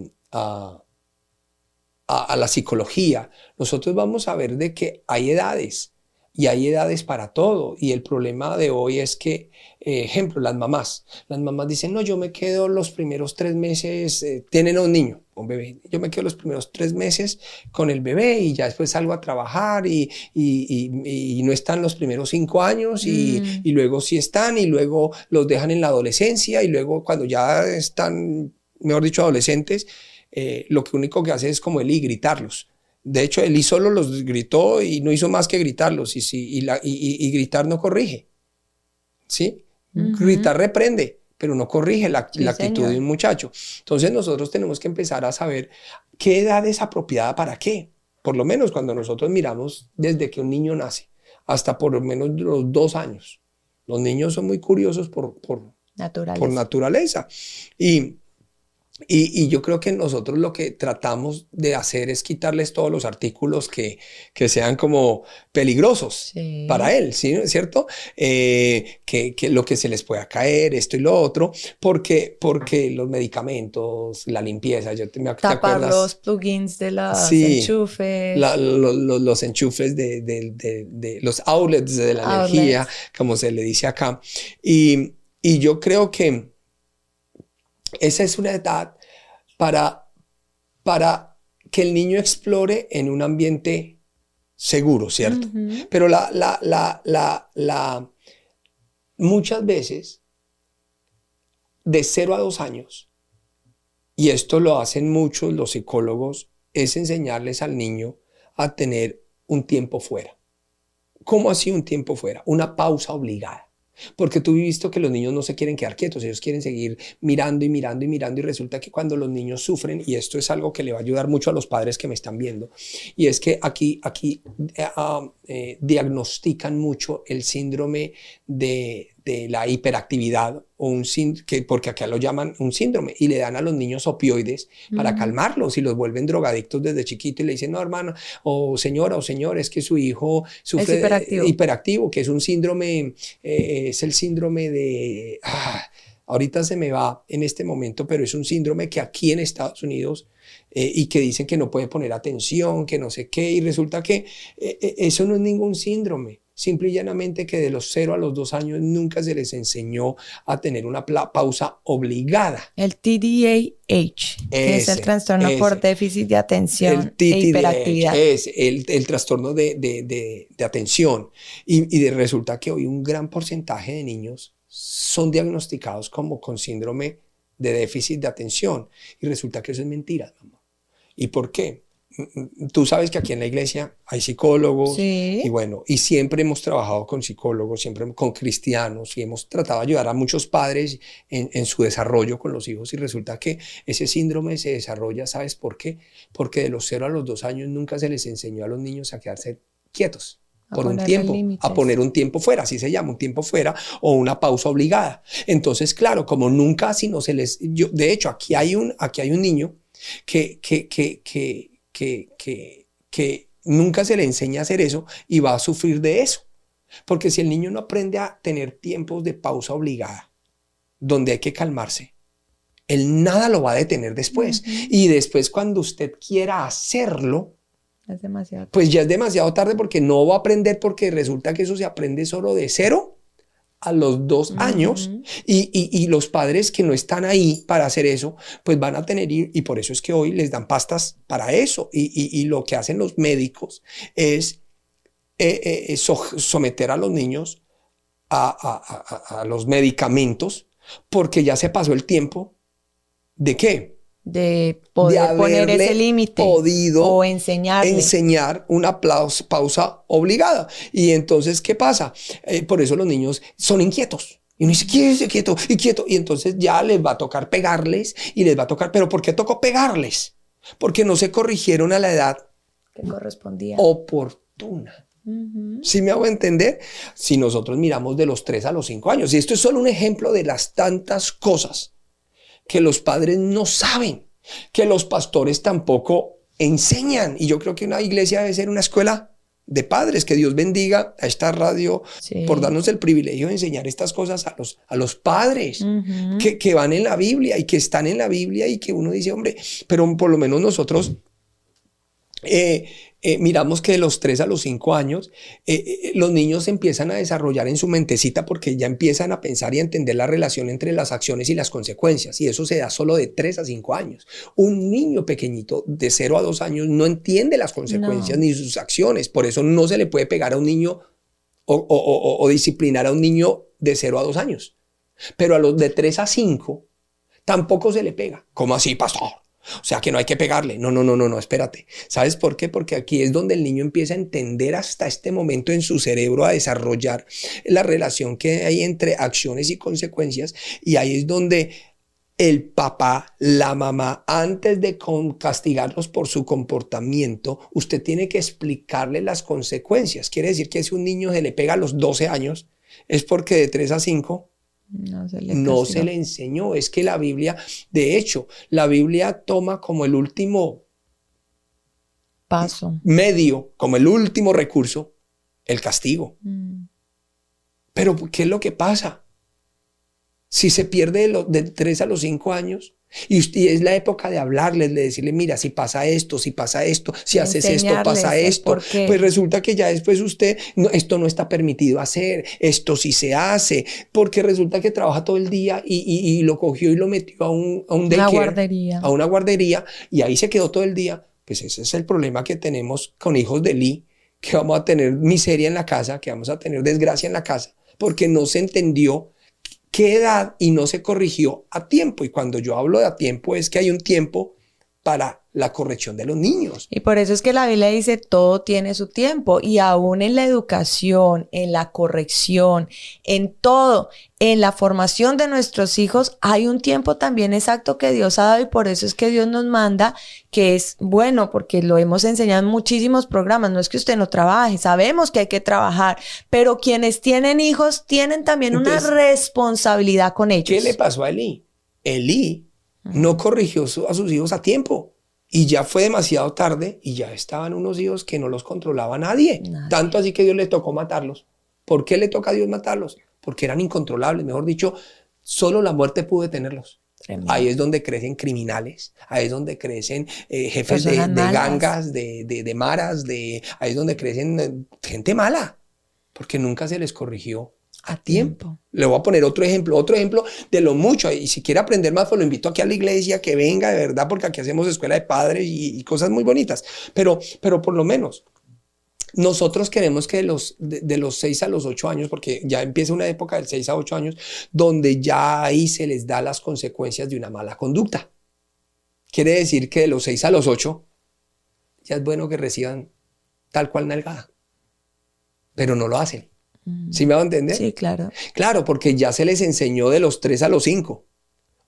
la psicología, nosotros vamos a ver de que hay edades. Y hay edades para todo. Y el problema de hoy es que, ejemplo, las mamás dicen, no, yo me quedo los primeros 3 meses, tienen un niño, un bebé, yo me quedo los primeros 3 meses con el bebé y ya después salgo a trabajar y no están los primeros 5 años y luego sí están y luego los dejan en la adolescencia y luego cuando ya están, mejor dicho, adolescentes, lo único que hace es como él y gritarlos. De hecho, Elí solo los gritó y no hizo más que gritarlos. Y gritar no corrige. ¿Sí? Gritar reprende, pero no corrige la actitud de un muchacho. Entonces nosotros tenemos que empezar a saber qué edad es apropiada para qué. Por lo menos cuando nosotros miramos desde que un niño nace hasta por lo menos los 2 años. Los niños son muy curiosos por naturaleza. Y yo creo que nosotros lo que tratamos de hacer es quitarles todos los artículos que sean como peligrosos para él, ¿sí? ¿Cierto? Que lo que se les pueda caer, esto y lo otro, porque los medicamentos, la limpieza, tapar los plugins de los enchufes. Los enchufes de los outlets de la energía, como se le dice acá. Y yo creo que esa es una edad para que el niño explore en un ambiente seguro, ¿cierto? Pero muchas veces, de 0 a 2 años, y esto lo hacen muchos los psicólogos, es enseñarles al niño a tener un tiempo fuera. ¿Cómo así un tiempo fuera? Una pausa obligada. Porque tú has visto que los niños no se quieren quedar quietos, ellos quieren seguir mirando y mirando y mirando, y resulta que cuando los niños sufren, y esto es algo que le va a ayudar mucho a los padres que me están viendo, y es que aquí diagnostican mucho el síndrome de la hiperactividad, o porque acá lo llaman un síndrome, y le dan a los niños opioides para calmarlos, y los vuelven drogadictos desde chiquito, y le dicen, no, hermano, o señora o señor, es que su hijo sufre es hiperactivo, que es un síndrome, es el síndrome de... ahorita se me va en este momento, pero es un síndrome que aquí en Estados Unidos, y que dicen que no puede poner atención, que no sé qué, y resulta que eso no es ningún síndrome. Simple y llanamente que de los 0 a los 2 años nunca se les enseñó a tener una pausa obligada. El TDAH, que es el trastorno por déficit de atención e hiperactividad. Es el trastorno de atención. Y resulta que hoy un gran porcentaje de niños son diagnosticados como con síndrome de déficit de atención. Y resulta que eso es mentira, mamá. ¿Y por qué? Tú sabes que aquí en la iglesia hay psicólogos, sí. Y bueno, y siempre hemos trabajado con psicólogos, siempre con cristianos, y hemos tratado de ayudar a muchos padres en su desarrollo con los hijos, y resulta que ese síndrome se desarrolla, ¿sabes por qué? Porque de los 0 a los 2 años nunca se les enseñó a los niños a quedarse quietos por un tiempo, a poner un tiempo fuera, así se llama, un tiempo fuera, o una pausa obligada. Entonces, claro, como nunca, si no se les... de hecho, aquí hay un niño que nunca se le enseña a hacer eso, y va a sufrir de eso. Porque si el niño no aprende a tener tiempos de pausa obligada, donde hay que calmarse, él nada lo va a detener después. Y después, cuando usted quiera hacerlo, es demasiado tarde. Pues ya es demasiado tarde, porque no va a aprender, porque resulta que eso se aprende solo de 0 a los 2 años, y los padres que no están ahí para hacer eso, pues van a tener, y por eso es que hoy les dan pastas para eso, y lo que hacen los médicos es someter a los niños a los medicamentos, porque ya se pasó el tiempo de ¿qué? De poder poner ese límite o enseñar una pausa obligada. Y entonces, ¿qué pasa? Por eso los niños son inquietos. Y uno dice, quieto, quieto, y quieto. Y entonces ya les va a tocar pegarles, y les va a tocar. ¿Pero por qué tocó pegarles? Porque no se corrigieron a la edad que correspondía oportuna. ¿Sí me hago entender? Si nosotros miramos de los 3 a los 5 años, y esto es solo un ejemplo de las tantas cosas que los padres no saben, que los pastores tampoco enseñan. Y yo creo que una iglesia debe ser una escuela de padres. Que Dios bendiga a esta radio por darnos el privilegio de enseñar estas cosas a los padres que van en la Biblia y que están en la Biblia, y que uno dice, hombre, pero por lo menos nosotros miramos que de los 3 a los 5 años los niños empiezan a desarrollar en su mentecita, porque ya empiezan a pensar y a entender la relación entre las acciones y las consecuencias, y eso se da solo de 3 a 5 años. Un niño pequeñito de 0 a 2 años no entiende las consecuencias ni sus acciones. Por eso no se le puede pegar a un niño o disciplinar a un niño de 0 a 2 años, pero a los de 3 a 5 tampoco se le pega. ¿Cómo así, pastor? O sea, que no hay que pegarle. No, espérate. ¿Sabes por qué? Porque aquí es donde el niño empieza a entender hasta este momento en su cerebro, a desarrollar la relación que hay entre acciones y consecuencias, y ahí es donde el papá, la mamá, antes de castigarlos por su comportamiento, usted tiene que explicarle las consecuencias. Quiere decir que si un niño se le pega a los 12 años, es porque de 3 a 5 no se le enseñó. Es que la Biblia, de hecho, la Biblia toma como el último paso, medio, como el último recurso, el castigo. Pero ¿qué es lo que pasa? Si se pierde de 3 a los 5 años, y es la época de hablarles, de decirle, mira, si pasa esto, si haces esto, pasa esto. Pues resulta que ya después usted, esto no está permitido hacer, esto sí se hace, porque resulta que trabaja todo el día y lo cogió y lo metió a un daycare, a una guardería, y ahí se quedó todo el día. Pues ese es el problema que tenemos con hijos de Lee, que vamos a tener miseria en la casa, que vamos a tener desgracia en la casa, porque no se entendió qué edad y no se corrigió a tiempo. Y cuando yo hablo de a tiempo, es que hay un tiempo para la corrección de los niños. Y por eso es que la Biblia dice todo tiene su tiempo, y aún en la educación, en la corrección, en todo, en la formación de nuestros hijos, hay un tiempo también exacto que Dios ha dado, y por eso es que Dios nos manda, que es bueno, porque lo hemos enseñado en muchísimos programas. No es que usted no trabaje, sabemos que hay que trabajar, pero quienes tienen hijos tienen también una responsabilidad con ellos. ¿Qué le pasó a Elí? Elí no corrigió a sus hijos a tiempo. Y ya fue demasiado tarde y ya estaban unos hijos que no los controlaba nadie. Tanto así que Dios le tocó matarlos. ¿Por qué le toca a Dios matarlos? Porque eran incontrolables. Mejor dicho, solo la muerte pudo detenerlos. Tremendo. Ahí es donde crecen criminales. Ahí es donde crecen jefes de gangas, de maras. Ahí es donde crecen gente mala. Porque nunca se les corrigió a tiempo. Le voy a poner otro ejemplo de lo mucho. Y si quiere aprender más, pues lo invito aquí a la iglesia, que venga de verdad, porque aquí hacemos escuela de padres y cosas muy bonitas. Pero por lo menos, nosotros queremos que de los 6 a los 8 años, porque ya empieza una época del 6 a 8 años, donde ya ahí se les da las consecuencias de una mala conducta. Quiere decir que de los 6 a los 8, ya es bueno que reciban tal cual nalgada. Pero no lo hacen. ¿Sí me va a entender? Sí, claro. Claro, porque ya se les enseñó de los 3 a los 5.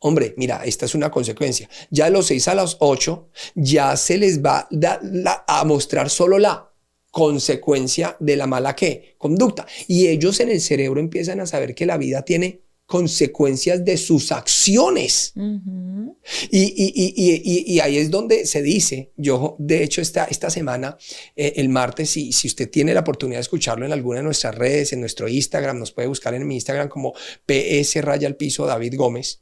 Hombre, mira, esta es una consecuencia. Ya de los 6 a los 8, ya se les va a mostrar solo la consecuencia de la mala conducta. Y ellos en el cerebro empiezan a saber que la vida tiene consecuencias de sus acciones. Uh-huh. Y ahí es donde se dice, yo de hecho esta semana, el martes, si usted tiene la oportunidad de escucharlo en alguna de nuestras redes, en nuestro Instagram, nos puede buscar en mi Instagram como PS_David Gómez,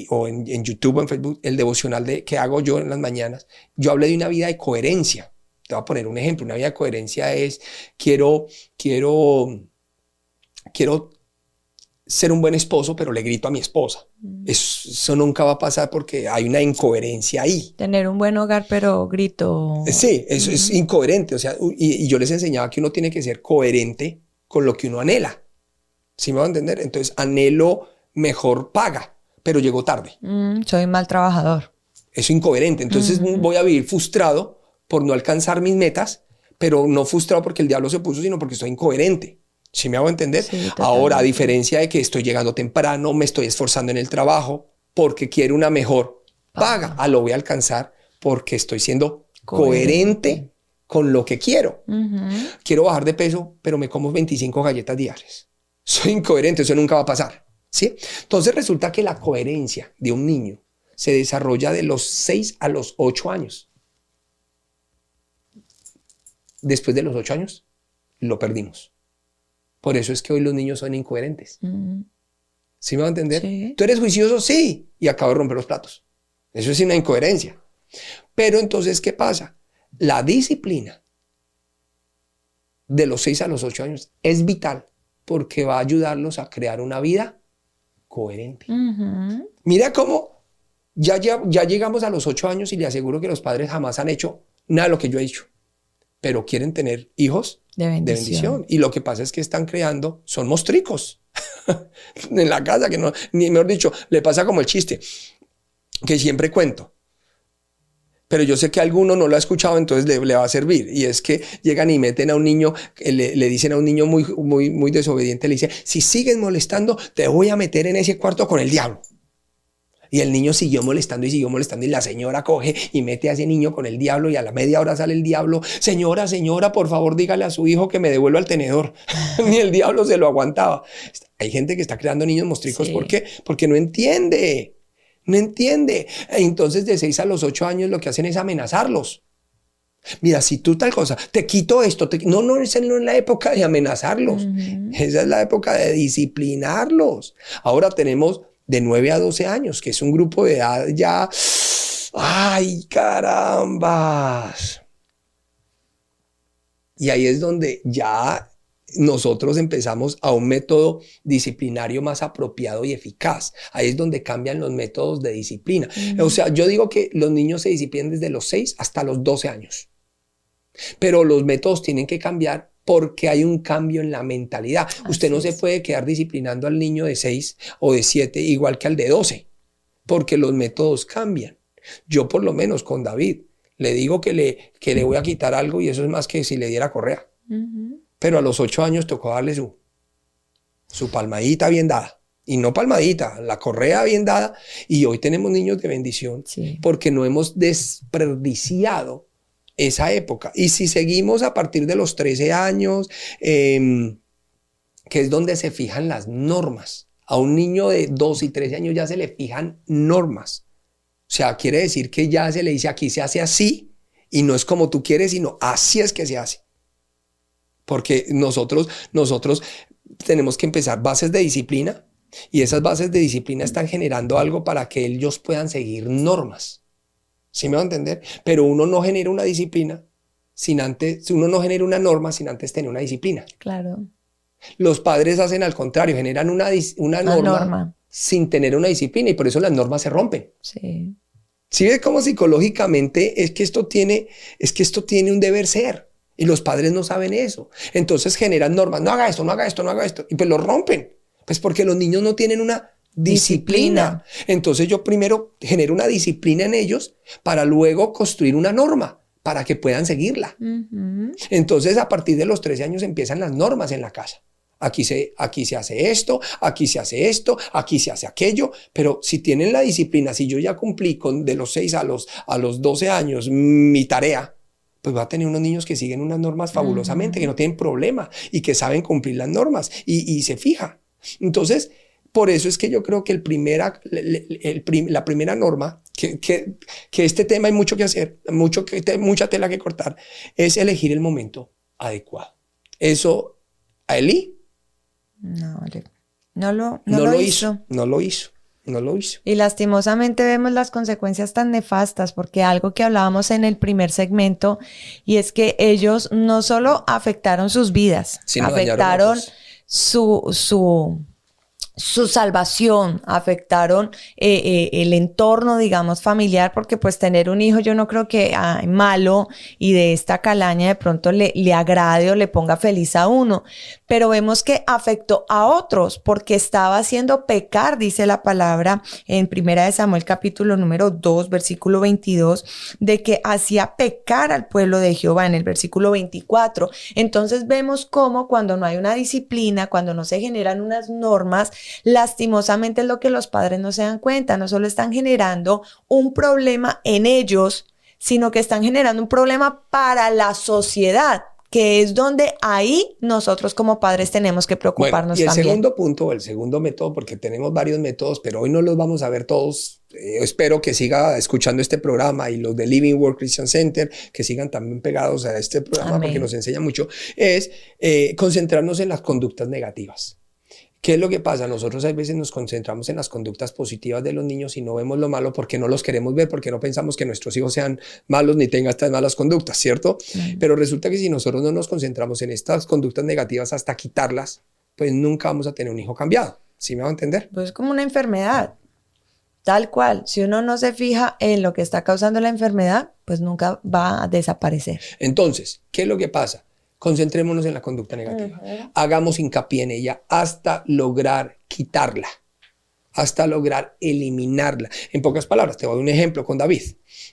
o en YouTube o en Facebook, el devocional que hago yo en las mañanas. Yo hablé de una vida de coherencia. Te voy a poner un ejemplo. Una vida de coherencia es, quiero ser un buen esposo, pero le grito a mi esposa. Eso nunca va a pasar porque hay una incoherencia ahí. Tener un buen hogar, pero grito. Sí, eso es incoherente. O sea, y yo les enseñaba que uno tiene que ser coherente con lo que uno anhela. ¿Sí me va a entender? Entonces, anhelo mejor paga, pero llego tarde. Soy mal trabajador. Eso es incoherente. Entonces, voy a vivir frustrado por no alcanzar mis metas, pero no frustrado porque el diablo se puso, sino porque estoy incoherente. ¿Sí me hago entender? Sí, ahora, a diferencia de que estoy llegando temprano, me estoy esforzando en el trabajo porque quiero una mejor paga. Lo voy a alcanzar porque estoy siendo coherente con lo que quiero. Quiero bajar de peso, pero me como 25 galletas diarias. Soy incoherente, eso nunca va a pasar. ¿Sí? Entonces resulta que la coherencia de un niño se desarrolla de los 6 a los 8 años. Después de los 8 años, lo perdimos. Por eso es que hoy los niños son incoherentes. ¿Sí me va a entender? Sí. ¿Tú eres juicioso? Sí. Y acabo de romper los platos. Eso es una incoherencia. Pero entonces, ¿qué pasa? La disciplina de los 6 a los 8 años es vital porque va a ayudarlos a crear una vida coherente. Mira cómo ya llegamos a los 8 años y le aseguro que los padres jamás han hecho nada de lo que yo he hecho. Pero quieren tener hijos de bendición. Y lo que pasa es que están creando, son mostricos en la casa, que no, ni mejor dicho, le pasa como el chiste que siempre cuento. Pero yo sé que alguno no lo ha escuchado, entonces le va a servir. Y es que llegan y meten a un niño, le dicen a un niño muy desobediente, le dicen, si sigues molestando, te voy a meter en ese cuarto con el diablo. Y el niño siguió molestando y la señora coge y mete a ese niño con el diablo y a la media hora sale el diablo. Señora, por favor, dígale a su hijo que me devuelva el tenedor. Ni el diablo se lo aguantaba. Hay gente que está creando niños mostricos. Sí. ¿Por qué? Porque no entiende. No entiende. Entonces, de 6 a los 8 años lo que hacen es amenazarlos. Mira, si tú tal cosa, te quito esto. No, esa no es la época de amenazarlos. Esa es la época de disciplinarlos. Ahora tenemos de 9 a 12 años, que es un grupo de edad ya... ¡Ay, carambas! Y ahí es donde ya nosotros empezamos a un método disciplinario más apropiado y eficaz. Ahí es donde cambian los métodos de disciplina. O sea, yo digo que los niños se disciplinan desde los 6 hasta los 12 años. Pero los métodos tienen que cambiar porque hay un cambio en la mentalidad. Usted no se puede quedar disciplinando al niño de 6 o de 7 igual que al de 12, porque los métodos cambian. Yo por lo menos con David le digo que le voy a quitar algo y eso es más que si le diera correa. Pero a los 8 años tocó darle su palmadita bien dada. Y no palmadita, la correa bien dada. Y hoy tenemos niños de bendición porque no hemos desperdiciado esa época. Y si seguimos a partir de los 13 años, que es donde se fijan las normas. A un niño de 12 y 13 años ya se le fijan normas. O sea, quiere decir que ya se le dice aquí se hace así y no es como tú quieres, sino así es que se hace. Porque nosotros tenemos que empezar bases de disciplina y esas bases de disciplina están generando algo para que ellos puedan seguir normas. ¿Sí me va a entender? Pero uno no genera una disciplina uno no genera una norma sin antes tener una disciplina. Claro. Los padres hacen al contrario, generan una norma sin tener una disciplina y por eso las normas se rompen. Sí. ¿Sí ves cómo psicológicamente es que esto tiene un deber ser? Y los padres no saben eso. Entonces generan normas. No haga esto, no haga esto, no haga esto. Y pues lo rompen. Pues porque los niños no tienen una disciplina. Entonces yo primero genero una disciplina en ellos para luego construir una norma para que puedan seguirla. Entonces a partir de los 13 años empiezan las normas en la casa. Aquí se hace esto, aquí se hace esto, aquí se hace aquello, pero si tienen la disciplina, si yo ya cumplí de los 6 a los 12 años mi tarea, pues va a tener unos niños que siguen unas normas fabulosamente, que no tienen problema y que saben cumplir las normas y se fija. Entonces, por eso es que yo creo que la primera norma, que este tema hay mucho que hacer, mucha tela que cortar, es elegir el momento adecuado. Eso a Elí no lo hizo. Y lastimosamente vemos las consecuencias tan nefastas, porque algo que hablábamos en el primer segmento, y es que ellos no solo afectaron sus vidas, afectaron su salvación, afectaron el entorno, digamos, familiar, porque pues tener un hijo yo no creo que malo y de esta calaña de pronto le agrade o le ponga feliz a uno, pero vemos que afectó a otros porque estaba haciendo pecar, dice la palabra en 1 Samuel capítulo número 2, versículo 22, de que hacía pecar al pueblo de Jehová en el versículo 24. Entonces vemos cómo cuando no hay una disciplina, cuando no se generan unas normas, lastimosamente es lo que los padres no se dan cuenta, no solo están generando un problema en ellos, sino que están generando un problema para la sociedad, que es donde ahí nosotros como padres tenemos que preocuparnos también. Y el segundo punto, el segundo método, porque tenemos varios métodos, pero hoy no los vamos a ver todos. Espero que siga escuchando este programa y los de Living Word Christian Center, que sigan también pegados a este programa. Amén. Porque nos enseña mucho, es concentrarnos en las conductas negativas. ¿Qué es lo que pasa? Nosotros a veces nos concentramos en las conductas positivas de los niños y no vemos lo malo porque no los queremos ver, porque no pensamos que nuestros hijos sean malos ni tengan estas malas conductas, ¿cierto? Pero resulta que si nosotros no nos concentramos en estas conductas negativas hasta quitarlas, pues nunca vamos a tener un hijo cambiado. ¿Sí me va a entender? Pues es como una enfermedad, tal cual. Si uno no se fija en lo que está causando la enfermedad, pues nunca va a desaparecer. Entonces, ¿qué es lo que pasa? Concentrémonos en la conducta negativa. Hagamos hincapié en ella hasta lograr quitarla, hasta lograr eliminarla. En pocas palabras, te voy a dar un ejemplo con David.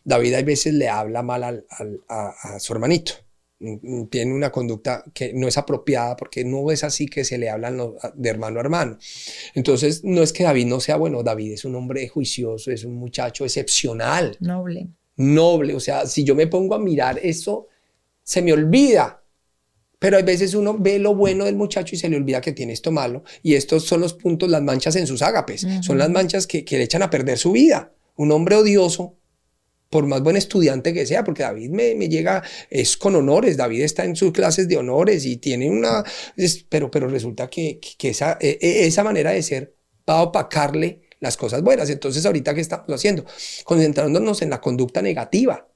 David a veces le habla mal a su hermanito. Tiene una conducta que no es apropiada porque no es así que se le hablan de hermano a hermano. Entonces, no es que David no sea bueno. David es un hombre juicioso, es un muchacho excepcional. Noble. O sea, si yo me pongo a mirar eso, se me olvida. Pero hay veces uno ve lo bueno del muchacho y se le olvida que tiene esto malo. Y estos son los puntos, las manchas en sus ágapes. Son las manchas que le echan a perder su vida. Un hombre odioso, por más buen estudiante que sea, porque David me llega, es con honores. David está en sus clases de honores y tiene una... Pero resulta que esa manera de ser va a opacarle las cosas buenas. Entonces, ahorita, ¿qué estamos haciendo? Concentrándonos en la conducta negativa.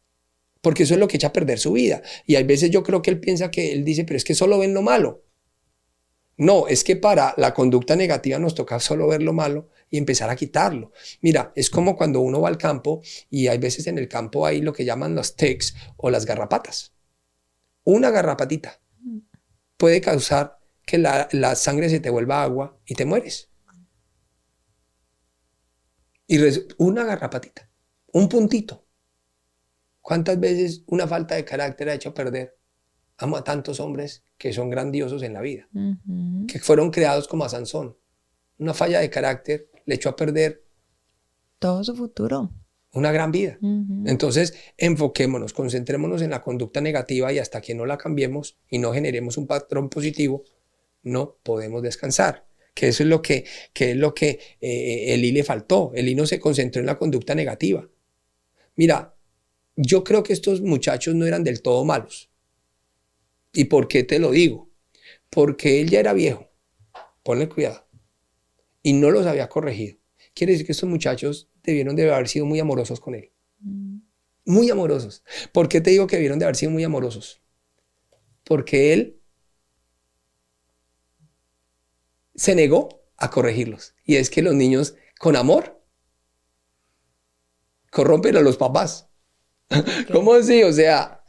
Porque eso es lo que echa a perder su vida. Y hay veces yo creo que él piensa que él dice, pero es que solo ven lo malo. No, es que para la conducta negativa nos toca solo ver lo malo y empezar a quitarlo. Mira, es como cuando uno va al campo y hay veces en el campo hay lo que llaman los ticks o las garrapatas. Una garrapatita puede causar que la sangre se te vuelva agua y te mueres. Y una garrapatita. un puntito. ¿Cuántas veces una falta de carácter ha hecho perder a tantos hombres que son grandiosos en la vida? Que fueron creados como a Sansón. Una falla de carácter le echó a perder todo su futuro. Una gran vida. Entonces, enfoquémonos, concentrémonos en la conducta negativa y hasta que no la cambiemos y no generemos un patrón positivo, no podemos descansar. Que eso es lo que Elí le faltó. Elí no se concentró en la conducta negativa. Mira, yo creo que estos muchachos no eran del todo malos. ¿Y por qué te lo digo? Porque él ya era viejo. Ponle cuidado. Y no los había corregido. Quiere decir que estos muchachos debieron de haber sido muy amorosos con él. Muy amorosos. ¿Por qué te digo que debieron de haber sido muy amorosos? Porque él se negó a corregirlos. Y es que los niños, con amor, corrompen a los papás. Okay. ¿Cómo así? O sea,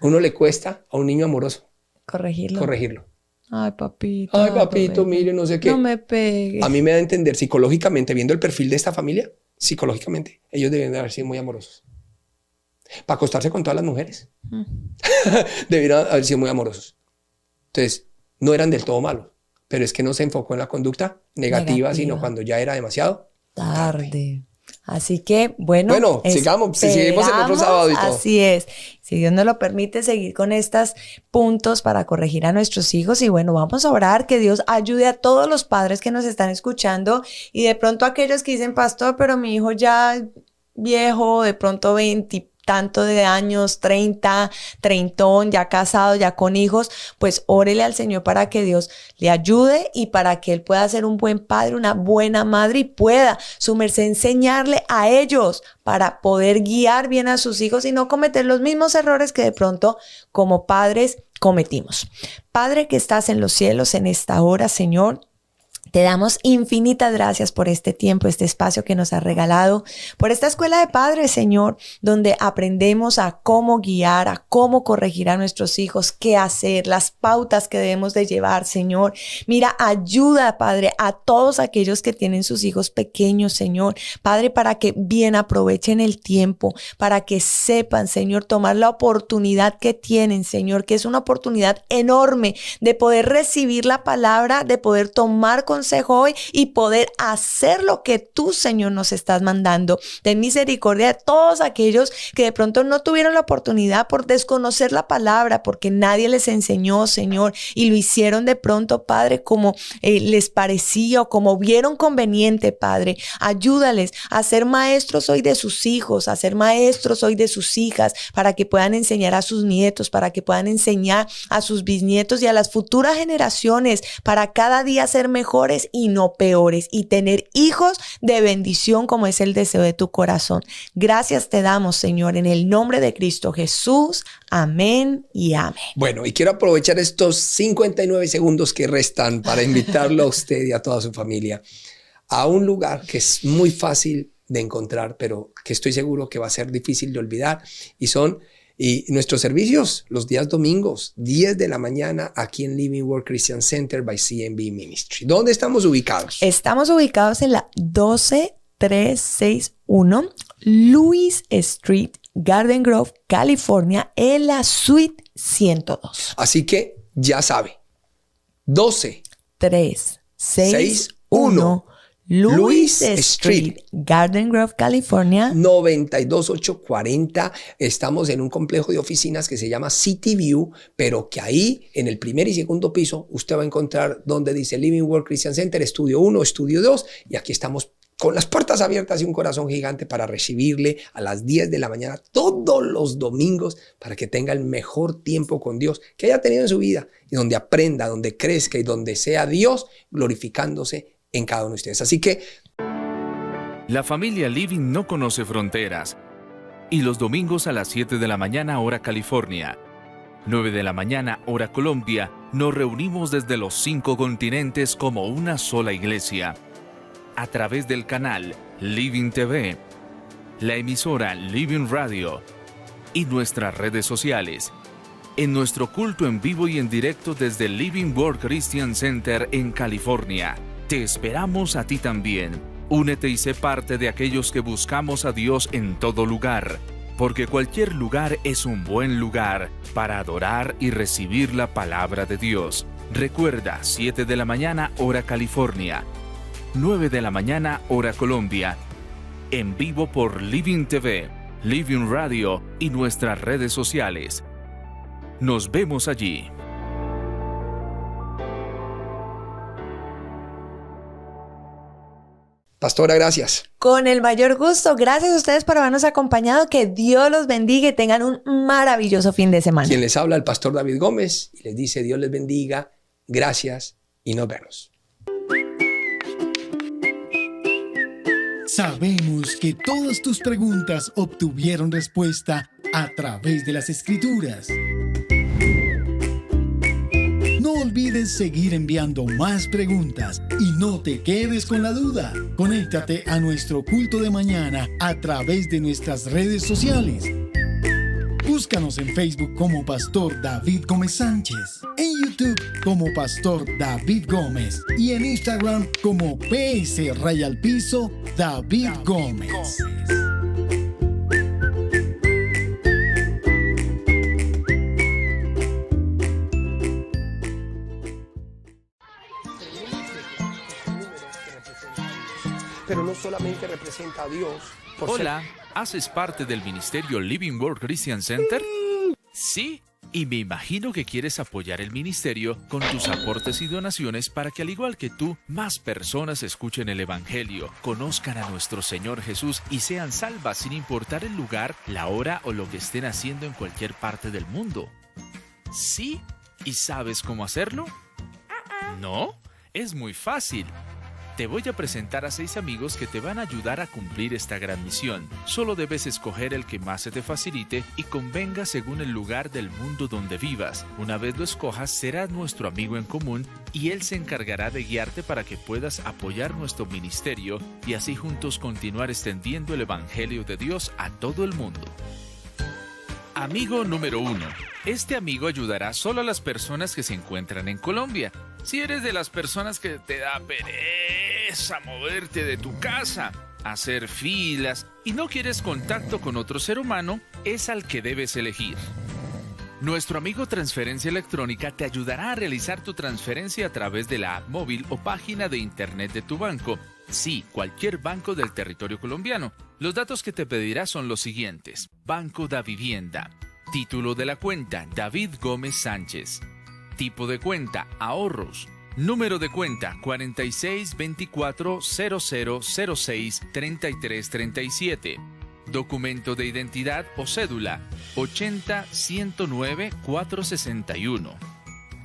uno le cuesta a un niño amoroso corregirlo. Ay, papito, mire, no sé qué. No me pegues. A mí me da a entender psicológicamente, viendo el perfil de esta familia, psicológicamente, ellos deben de haber sido muy amorosos. Para acostarse con todas las mujeres. Debieron haber sido muy amorosos. Entonces, no eran del todo malos, pero es que no se enfocó en la conducta negativa. Sino cuando ya era demasiado tarde. Así que, bueno, sigamos, seguimos el otro sábado y todo. Así es. Si Dios nos lo permite, seguir con estos puntos para corregir a nuestros hijos. Y bueno, vamos a orar que Dios ayude a todos los padres que nos están escuchando y de pronto aquellos que dicen, pastor, pero mi hijo ya viejo, de pronto 20 tanto de años, 30, treintón, ya casado, ya con hijos, pues órele al Señor para que Dios le ayude y para que Él pueda ser un buen padre, una buena madre y pueda su merced enseñarle a ellos para poder guiar bien a sus hijos y no cometer los mismos errores que de pronto como padres cometimos. Padre que estás en los cielos en esta hora, Señor, te damos infinitas gracias por este tiempo, este espacio que nos has regalado, por esta escuela de padres, Señor, donde aprendemos a cómo guiar, a cómo corregir a nuestros hijos, qué hacer, las pautas que debemos de llevar, Señor. Mira, ayuda, Padre, a todos aquellos que tienen sus hijos pequeños, Señor. Padre, para que bien aprovechen el tiempo, para que sepan, Señor, tomar la oportunidad que tienen, Señor, que es una oportunidad enorme de poder recibir la palabra, de poder tomar consejo hoy y poder hacer lo que tú, Señor, nos estás mandando. Ten misericordia de todos aquellos que de pronto no tuvieron la oportunidad por desconocer la palabra, porque nadie les enseñó, Señor, y lo hicieron de pronto, Padre, como les parecía o como vieron conveniente, Padre. Ayúdales a ser maestros hoy de sus hijos, a ser maestros hoy de sus hijas, para que puedan enseñar a sus nietos, para que puedan enseñar a sus bisnietos y a las futuras generaciones, para cada día ser mejores y no peores y tener hijos de bendición como es el deseo de tu corazón. Gracias te damos, Señor, en el nombre de Cristo Jesús. Amén y amén. Bueno, y quiero aprovechar estos 59 segundos que restan para invitarlo a usted y a toda su familia a un lugar que es muy fácil de encontrar, pero que estoy seguro que va a ser difícil de olvidar, y nuestros servicios los días domingos, 10 de la mañana, aquí en Living Word Christian Center by CMB Ministry. ¿Dónde estamos ubicados? Estamos ubicados en la 12361 Louis Street, Garden Grove, California, en la suite 102. Así que ya sabe, 12361 Louis Street, Garden Grove, California, 92840. Estamos en un complejo de oficinas que se llama City View, pero que ahí en el primer y segundo piso usted va a encontrar donde dice Living Word Christian Center, Estudio 1, Estudio 2, y aquí estamos con las puertas abiertas y un corazón gigante para recibirle a las 10 de la mañana todos los domingos para que tenga el mejor tiempo con Dios que haya tenido en su vida y donde aprenda, donde crezca y donde sea Dios glorificándose en cada uno de ustedes. Así que la familia Living no conoce fronteras. Y los domingos a las 7 de la mañana hora California, 9 de la mañana hora Colombia, nos reunimos desde los 5 continentes como una sola iglesia. A través del canal Living TV, la emisora Living Radio y nuestras redes sociales. En nuestro culto en vivo y en directo desde Living Word Christian Center en California. Te esperamos a ti también. Únete y sé parte de aquellos que buscamos a Dios en todo lugar, porque cualquier lugar es un buen lugar para adorar y recibir la palabra de Dios. Recuerda, 7 de la mañana, hora California, 9 de la mañana, hora Colombia, en vivo por Living TV, Living Radio y nuestras redes sociales. Nos vemos allí. Pastora, gracias. Con el mayor gusto. Gracias a ustedes por habernos acompañado. Que Dios los bendiga y tengan un maravilloso fin de semana. Quien les habla, el pastor David Gómez, y les dice Dios les bendiga, gracias y nos vemos. Sabemos que todas tus preguntas obtuvieron respuesta a través de las Escrituras. No olvides seguir enviando más preguntas y no te quedes con la duda. Conéctate a nuestro culto de mañana a través de nuestras redes sociales. Búscanos en Facebook como Pastor David Gómez Sánchez, en YouTube como Pastor David Gómez y en Instagram como PS_David Gómez. Pero no solamente representa a Dios. Hola, ¿haces parte del ministerio Living Word Christian Center? Sí, y me imagino que quieres apoyar el ministerio con tus aportes y donaciones para que, al igual que tú, más personas escuchen el Evangelio, conozcan a nuestro Señor Jesús y sean salvas sin importar el lugar, la hora o lo que estén haciendo en cualquier parte del mundo. ¿Sí? ¿Y sabes cómo hacerlo? ¿No? Es muy fácil. Te voy a presentar a 6 amigos que te van a ayudar a cumplir esta gran misión. Solo debes escoger el que más se te facilite y convenga según el lugar del mundo donde vivas. Una vez lo escojas, serás nuestro amigo en común y él se encargará de guiarte para que puedas apoyar nuestro ministerio y así juntos continuar extendiendo el Evangelio de Dios a todo el mundo. Amigo número 1. Este amigo ayudará solo a las personas que se encuentran en Colombia. Si eres de las personas que te da pereza moverte de tu casa, hacer filas y no quieres contacto con otro ser humano, es al que debes elegir. Nuestro amigo Transferencia Electrónica te ayudará a realizar tu transferencia a través de la app móvil o página de internet de tu banco. Sí, cualquier banco del territorio colombiano. Los datos que te pedirá son los siguientes: Banco da Vivienda, título de la cuenta David Gómez Sánchez, tipo de cuenta ahorros, número de cuenta 462400063337, documento de identidad o cédula 80-109-461.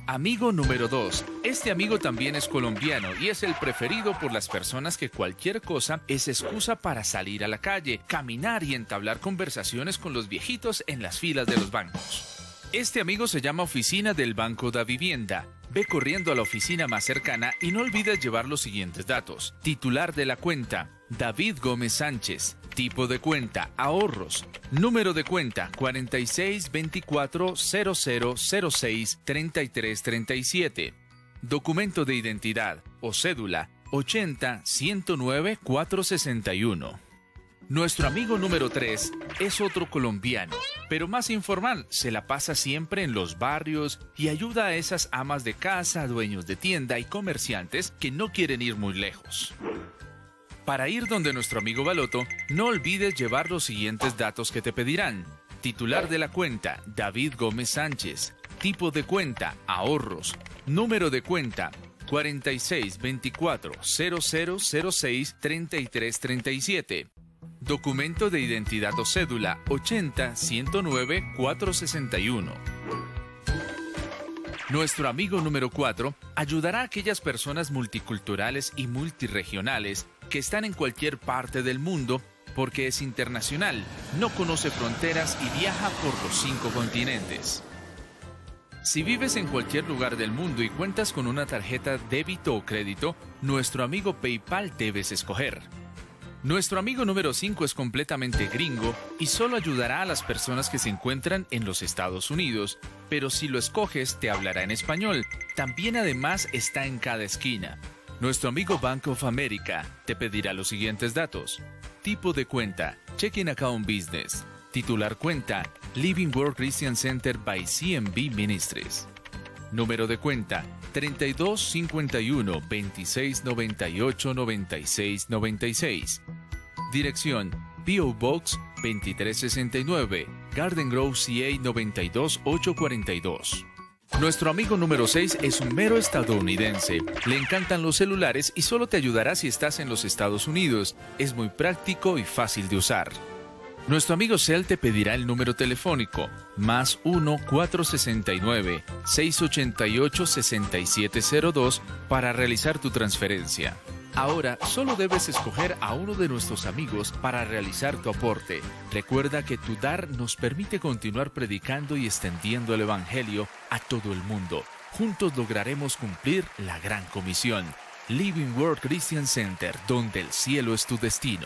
Amigo número 2. Este amigo también es colombiano y es el preferido por las personas que cualquier cosa es excusa para salir a la calle, caminar y entablar conversaciones con los viejitos en las filas de los bancos. Este amigo se llama Oficina del Banco da Vivienda. Ve corriendo a la oficina más cercana y no olvides llevar los siguientes datos: titular de la cuenta, David Gómez Sánchez, tipo de cuenta, ahorros, número de cuenta 462400063337, documento de identidad o cédula 80-109-461. Nuestro amigo número 3 es otro colombiano, pero más informal. Se la pasa siempre en los barrios y ayuda a esas amas de casa, dueños de tienda y comerciantes que no quieren ir muy lejos. Para ir donde nuestro amigo Baloto, no olvides llevar los siguientes datos que te pedirán: titular de la cuenta, David Gómez Sánchez, tipo de cuenta, ahorros, número de cuenta 462400063337, documento de identidad o cédula 80-109-461. Nuestro amigo número 4 ayudará a aquellas personas multiculturales y multiregionales que están en cualquier parte del mundo porque es internacional, no conoce fronteras y viaja por los 5 continentes. Si vives en cualquier lugar del mundo y cuentas con una tarjeta débito o crédito, nuestro amigo PayPal debes escoger. Nuestro amigo número 5 es completamente gringo y solo ayudará a las personas que se encuentran en los Estados Unidos, pero si lo escoges te hablará en español. También además está en cada esquina. Nuestro amigo Bank of America te pedirá los siguientes datos. Tipo de cuenta, Checking Account Business. Titular cuenta, Living Word Christian Center by CMB Ministries. Número de cuenta, 32 51 26 98 96 96. Dirección, P.O. Box 2369, Garden Grove, CA 92842. Nuestro amigo número 6 es un mero estadounidense. Le encantan los celulares y solo te ayudará si estás en los Estados Unidos. Es muy práctico y fácil de usar. Nuestro amigo Cel te pedirá el número telefónico más 1-469-688-6702 para realizar tu transferencia. Ahora solo debes escoger a uno de nuestros amigos para realizar tu aporte. Recuerda que tu dar nos permite continuar predicando y extendiendo el Evangelio a todo el mundo. Juntos lograremos cumplir la gran comisión. Living Word Christian Center, donde el cielo es tu destino.